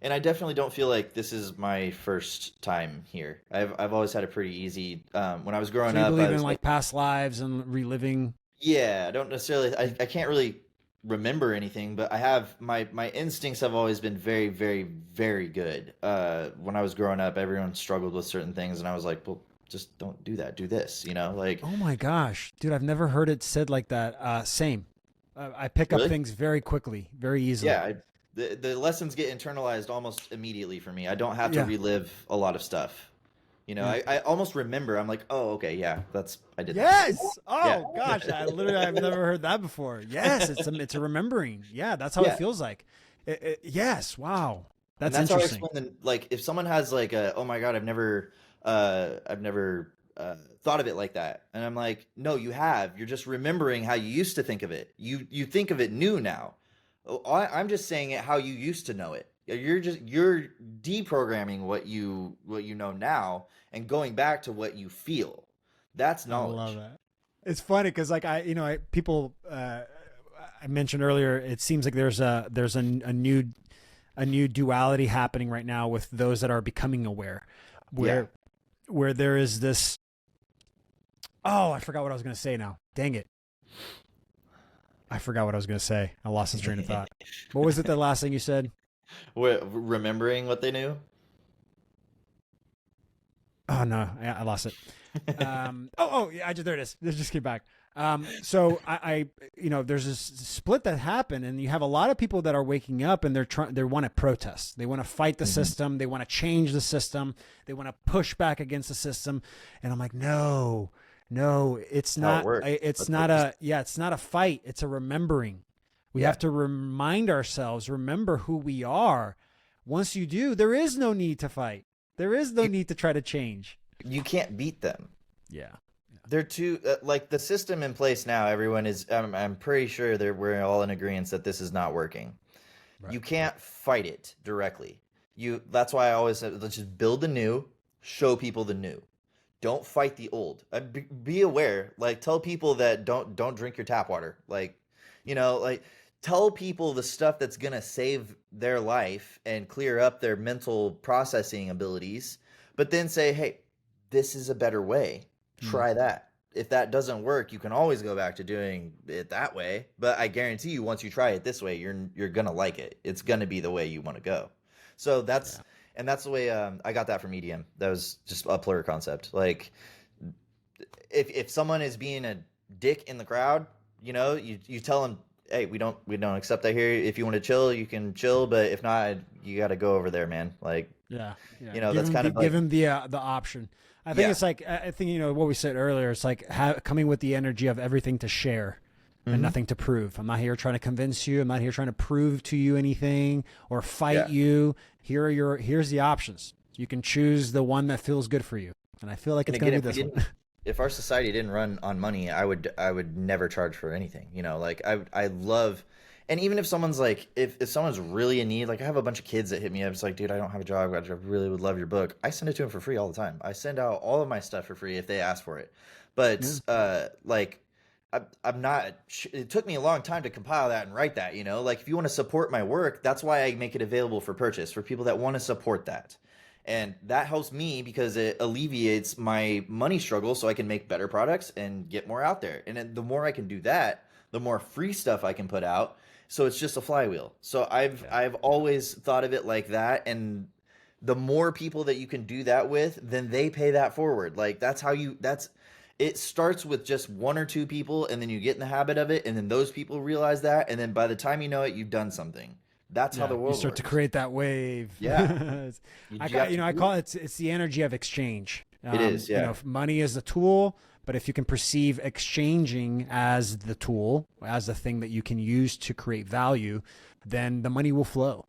and I definitely don't feel like this is my first time here. I've always had a pretty easy. When I was growing So you up, I believe in was like like, past lives and reliving? yeah, I don't necessarily. I can't really remember anything, but I have my instincts have always been very, very, very good. When I was growing up, everyone struggled with certain things, and I was like, well, just don't do that. Do this, like Oh my gosh, dude, I've never heard it said like that. Same. I pick up really, things very quickly, very easily. yeah. The lessons get internalized almost immediately for me. I don't have to Yeah. relive a lot of stuff. Yeah. I almost remember. I'm like, oh, okay, yeah, I did that. Yes. Yeah, Oh gosh, I've never heard that before. Yes, it's a remembering. Yeah, that's how it yeah. feels like. Yes. Wow. And That's that's how I interesting. explain like if someone has like a oh my god I've never thought of it like that, and I'm like, no, you have, you're just remembering how you used to think of it. You think of it new now. I'm just saying it how you used to know it. You're deprogramming what you know now and going back to what you feel. That's I love knowledge. that. It's funny because like people I mentioned earlier, it seems like there's a new duality happening right now with those that are becoming aware, Yeah. where there is this. Oh, I forgot what I was going to say now. Dang it. I forgot what I was going to say. I lost the train of thought. What was it? The last thing you said? Remembering what they knew. Oh no, I lost it. Yeah, there it is. It just came back. So there's this split that happened, and you have a lot of people that are waking up and they want to protest. They want to fight the Hmm. system. They want to change the system. They want to push back against the system. And I'm like, no, no, it's How it not. works. It's Let's not focus. it's not a fight. It's a remembering. We Yeah. have to remind ourselves, remember who we are. Once you do, there is no need to fight. There is no You need to try to change. you can't beat them. Yeah. They're too like the system in place now. Everyone is. I'm pretty sure we're all in agreement that this is not working. Right. You can't fight it directly. That's why I always said, let's just build the new, show people the new. Don't fight the old. Be aware. Like tell people that don't drink your tap water. Like tell people the stuff that's gonna save their life and clear up their mental processing abilities. But then say, hey, this is a better way. Mm. Try that. If that doesn't work, you can always go back to doing it that way. But I guarantee you, once you try it this way, you're gonna like it. It's gonna be the way you want to go. So Yeah. that's the way I got that from EDM. That was just a player concept. Like if someone is being a dick in the crowd, you tell them, hey, we don't accept that here. If you want to chill, you can chill, but if not, you got to go over there, man. Like Yeah, yeah. that's kind of Give like him the option. I think yeah. it's like I think what we said earlier. It's like coming with the energy of everything to share and Hmm. nothing to prove. I'm not here trying to convince you. I'm not here trying to prove to you anything or fight Yeah. you. Here's the options. You can choose the one that feels good for you. And I feel like And it's again, going to be this one. if our society didn't run on money, I would never charge for anything. Like I love, and even if someone's like, if someone's really in need, like I have a bunch of kids that hit me up. It's like, dude, I don't have a job. I really would love your book. I send it to them for free all the time. I send out all of my stuff for free if they ask for it. Yeah. But like I'm not. It took me a long time to compile that and write that. Like if you want to support my work, that's why I make it available for purchase for people that want to support that. And that helps me because it alleviates my money struggle so I can make better products and get more out there. And then the more I can do that, the more free stuff I can put out. So it's just a flywheel. So Yeah. I've always thought of it like that, and the more people that you can do that with, then they pay that forward. Like that's it starts with just one or two people, and then you get in the habit of it, and then those people realize that, and then by the time you know it, you've done something. That's how Yeah, the you world start to works. create that wave. Yeah. You have to I do call it. it's the energy of exchange. It is, yeah. Money is the tool, but if you can perceive exchanging as the tool, as the thing that you can use to create value, then the money will flow.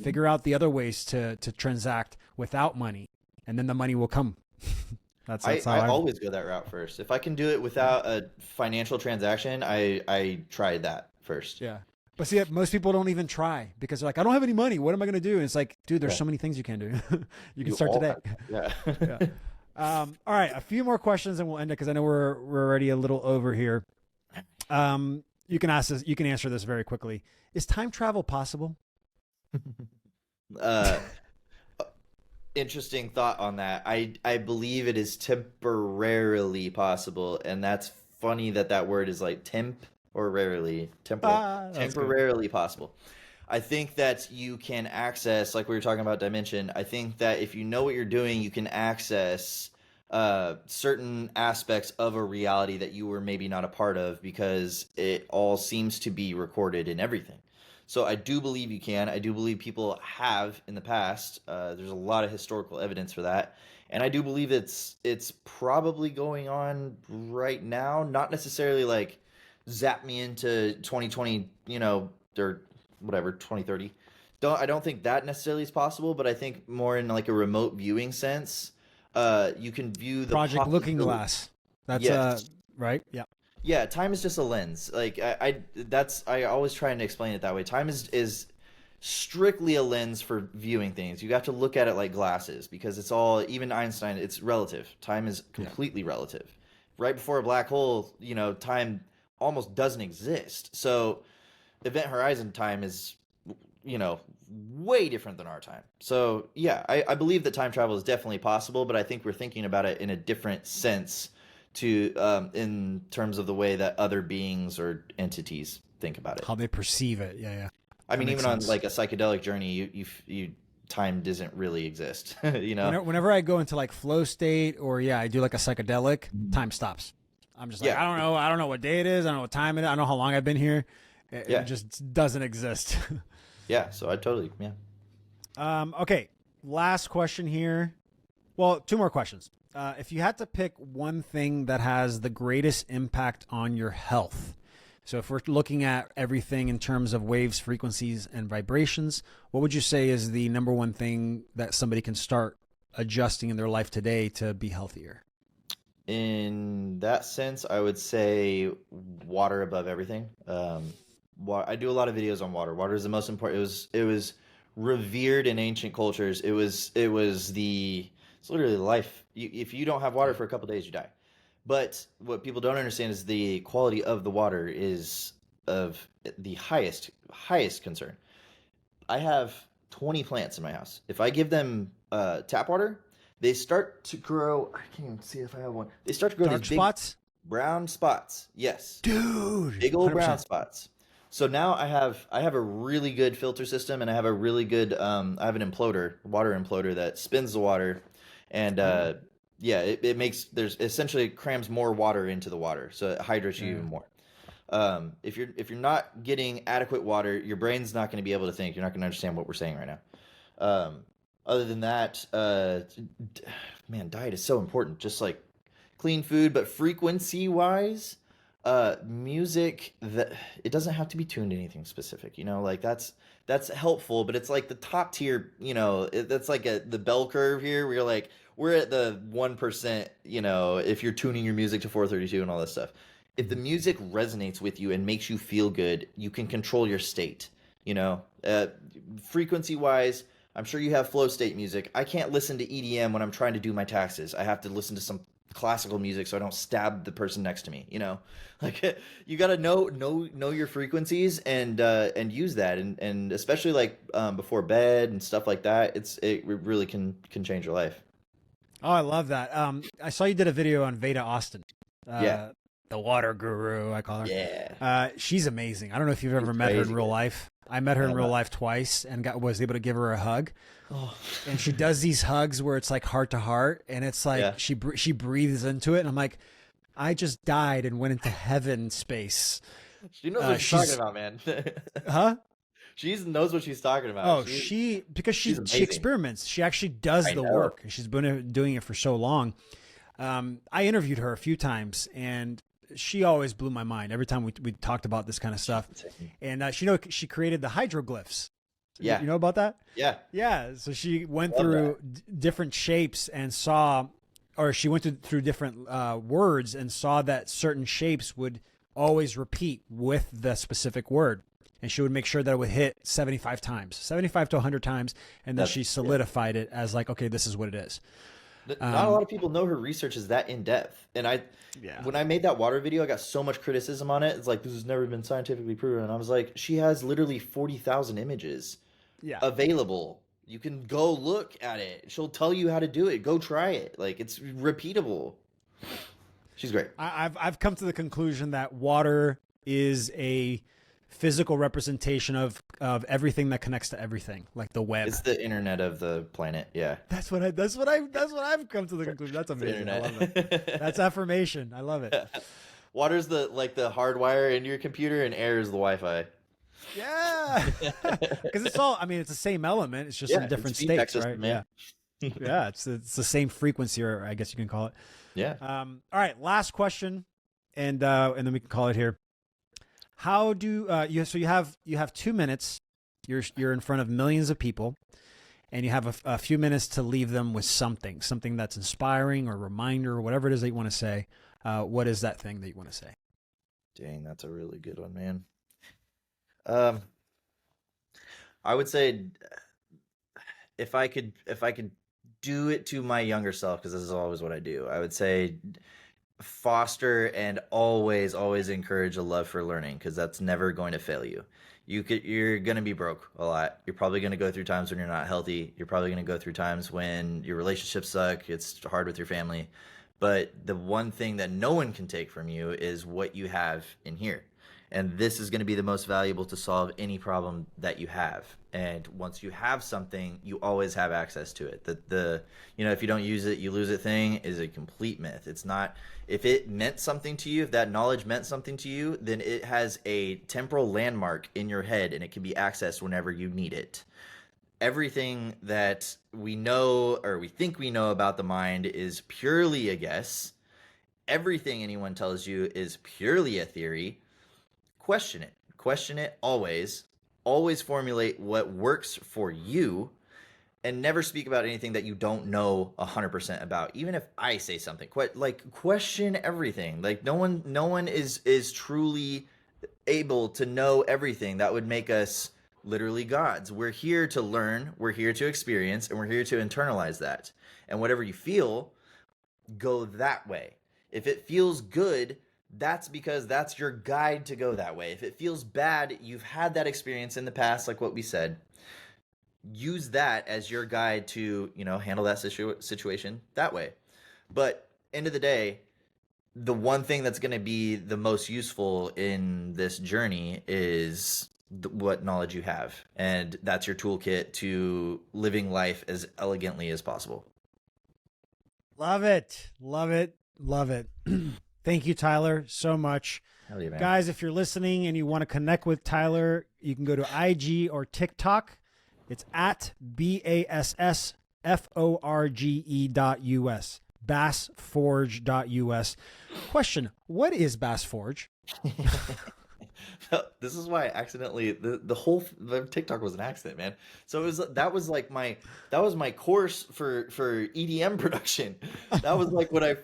Figure out the other ways to transact without money, and then the money will come. That's how I I. always go that route first. If I can do it without a financial transaction, I try that first. Yeah. But see, most people don't even try because they're like, I don't have any money. What am I going to do? And it's like, dude, there's Yeah. so many things you can do. You can You start all today. have that. Yeah. Yeah. All right. A few more questions and we'll end it because I know we're already a little over here. You can ask this. You can answer this very quickly. Is time travel possible? Uh, Interesting thought on that. I believe it is temporarily possible, and that's funny that that word is like temp or rarely temporal That's good. temporarily possible. I think that you can access, like we were talking about dimension. I think that if you know what you're doing, you can access certain aspects of a reality that you were maybe not a part of because it all seems to be recorded in everything. So I do believe you can. I do believe people have in the past. There's a lot of historical evidence for that, and I do believe it's probably going on right now. Not necessarily like zap me into 2020, or whatever 2030. I don't think that necessarily is possible, but I think more in like a remote viewing sense. You can view the Project Looking possibility. Glass. That's Yes. right. Yeah. Yeah, time is just a lens. Like I always try and explain it that way. Time is strictly a lens for viewing things. You have to look at it like glasses because it's all, even Einstein, it's relative. Time is Yeah. completely relative. Right before a black hole, time almost doesn't exist. So event horizon time is, you know, way different than our time. So yeah, I believe that time travel is definitely possible, but I think we're thinking about it in a different sense to in terms of the way that other beings or entities think about it. How they perceive it. Yeah. Yeah. I That mean, makes even on sense. like a psychedelic journey, you time doesn't really exist, you know? Whenever I go into like flow state or I do like a psychedelic, time stops. I'm just like, Yeah, I don't know. I don't know what day it is. I don't know what time it is. I don't know how long I've been here. It yeah, just doesn't exist. yeah. So I totally, yeah. Okay. Last question here. Well, two more questions. If you had to pick one thing that has the greatest impact on your health, so if we're looking at everything in terms of waves, frequencies, and vibrations, what would you say is the number one thing that somebody can start adjusting in their life today to be healthier? In that sense, I would say water above everything. I do a lot of videos on water. Water is the most important. It was revered in ancient cultures. It's literally life. If you don't have water for a couple days, you die. But what people don't understand is the quality of the water is of the highest concern. I have 20 plants in my house. If I give them tap water, they start to grow. I can't even see if I have one. They start to grow Dark these big spots? brown spots. Yes, Dude, big old brown 100%. spots. So now I have a really good filter system, and I have a really good I have an imploder, water imploder that spins the water, and Oh, yeah, it makes there's essentially crams more water into the water, so it hydrates you yeah. even more. If you're not getting adequate water, your brain's not going to be able to think. You're not going to understand what we're saying right now. Other than that, man, diet is so important. Just like clean food, but frequency wise, music that it doesn't have to be tuned to anything specific. Like that's helpful, but it's like the top tier. That's like the bell curve here. Where you're like we're at the 1%. If you're tuning your music to 432 and all this stuff. If the music resonates with you and makes you feel good, you can control your state. You know, frequency wise, I'm sure you have flow state music. I can't listen to EDM when I'm trying to do my taxes. I have to listen to some classical music so I don't stab the person next to me. Like you got to know your frequencies and use that and especially like before bed and stuff like that. It really can change your life. Oh, I love that. I saw you did a video on Veda Austin, Yeah, uh, the water guru, I call her. yeah, She's amazing. I don't know if you've she's ever met her in crazy real good. life. I met her I in have real not. life twice and was able to give her a hug. Oh, And she does these hugs where it's like heart to heart, and it's like yeah. she breathes into it, and I'm like, I just died and went into heaven space. She knows what she's talking She's about, man. huh? She knows what she's talking about. Oh, because She's she amazing. experiments. She actually does I the know. work. She's been doing it for so long. I interviewed her a few times, and she always blew my mind every time we talked about this kind of stuff. And she created the hydroglyphs. Yeah, You know about that? yeah. Yeah. So she went Love that. through different shapes and saw, or she went through different words and saw that certain shapes would always repeat with the specific word. And she would make sure that it would hit 75 times, 75 to 100 times. And then she solidified it as like, okay, this is what it is. Not a lot of people know her research is that in depth. And when I made that water video, I got so much criticism on it. It's like, this has never been scientifically proven. And I was like, she has literally 40,000 images available. You can go look at it. She'll tell you how to do it. Go try it. Like, it's repeatable. She's great. I've come to the conclusion that water is a physical representation of everything that connects to everything, like the web. It's the internet of the planet. Yeah. That's what I've come to the conclusion. That's amazing. I love it. That's affirmation. I love it. Water's the hardwire into your computer, and air is the Wi-Fi. Yeah. Because it's all, I mean, it's the same element. It's just in different states, right? Man. Yeah. It's the same frequency, or I guess you can call it. Yeah. All right. Last question. And then we can call it here. How do you have 2 minutes, you're in front of millions of people, and you have a few minutes to leave them with something that's inspiring or reminder or whatever it is that you want to say. What is that thing that you want to say? Dang, that's a really good one, man. I would say if I could do it to my younger self, because this is always what I do, I would say foster and always encourage a love for learning, because that's never going to fail you. You're going to be broke a lot. You're probably going to go through times when you're not healthy. You're probably going to go through times when your relationships suck. It's hard with your family. But the one thing that no one can take from you is what you have in here. And this is going to be the most valuable to solve any problem that you have. And once you have something, you always have access to it. If you don't use it, you lose it thing is a complete myth. It's not. If it meant something to you, if that knowledge meant something to you, then it has a temporal landmark in your head, and it can be accessed whenever you need it. Everything that we know or we think we know about the mind is purely a guess. Everything anyone tells you is purely a theory. Question it always formulate what works for you, and never speak about anything that you don't know 100% about. Even if I say something, question everything. Like no one is truly able to know everything. That would make us literally gods. We're here to learn, we're here to experience, and we're here to internalize that. And whatever you feel, go that way. If it feels good, that's because that's your guide to go that way. If it feels bad, you've had that experience in the past, like what we said. Use that as your guide to, handle that situation that way. But end of the day, the one thing that's going to be the most useful in this journey is what knowledge you have. And that's your toolkit to living life as elegantly as possible. Love it. Love it. Love it. Thank you, Tyler, so much. Hell yeah, man. Guys, if you're listening and you want to connect with Tyler, you can go to IG or TikTok. It's at BassForge.us. BassForge.us. Question: what is BassForge? This is why I accidentally the TikTok was an accident, man. So that was my course for EDM production. That was like what I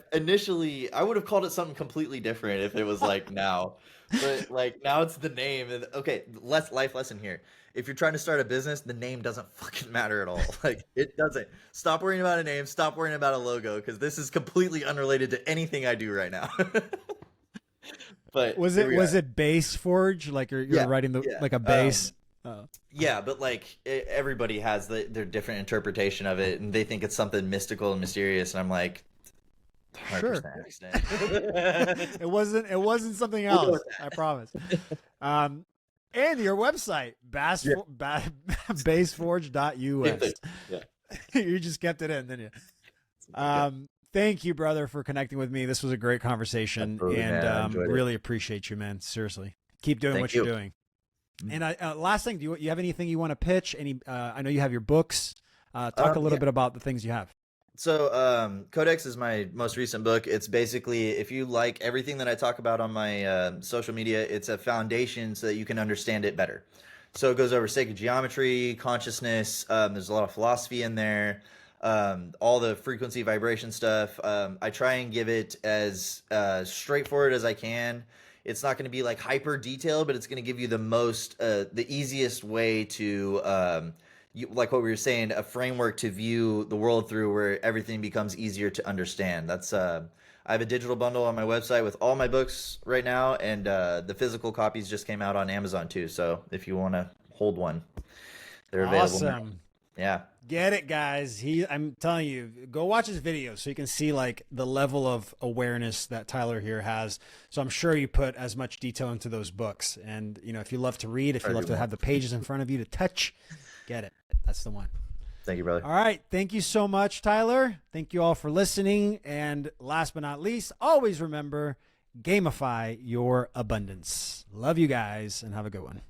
would have called it something completely different if it was like now. But like now it's the name. And okay, life lesson here. If you're trying to start a business, the name doesn't fucking matter at all. Like it doesn't. Stop worrying about a name, stop worrying about a logo, because this is completely unrelated to anything I do right now. But was it BassForge? Like you're writing like a bass? Yeah, but like everybody has their different interpretation of it, and they think it's something mystical and mysterious, and I'm like, 100% accident. It wasn't something else. I promise. And your website, BassForge.us. Yeah. You just kept it in, didn't you? Thank you, brother, for connecting with me. This was a great conversation. Absolutely, and really appreciate you, man. Seriously. Keep doing what you're doing. And last thing, do you have anything you want to pitch? I know you have your books. Talk a little bit about the things you have. So Codex is my most recent book. It's basically, if you like everything that I talk about on my social media, it's a foundation so that you can understand it better. So it goes over sacred geometry, consciousness. There's a lot of philosophy in there. all the frequency vibration stuff. I try and give it as straightforward as I can. It's not going to be like hyper detailed, but it's going to give you the easiest way to, like what we were saying, a framework to view the world through, where everything becomes easier to understand. I have a digital bundle on my website with all my books right now, and the physical copies just came out on Amazon too. So if you want to hold one, they're available now. Awesome. Yeah. Get it, guys. I'm telling you, go watch his video so you can see like the level of awareness that Tyler here has. So I'm sure you put as much detail into those books. And, you know, if you love to read, if you love to have the pages in front of you to touch, get it. That's the one. Thank you, brother. All right. Thank you so much, Tyler. Thank you all for listening. And last but not least, always remember, gamify your abundance. Love you guys and have a good one.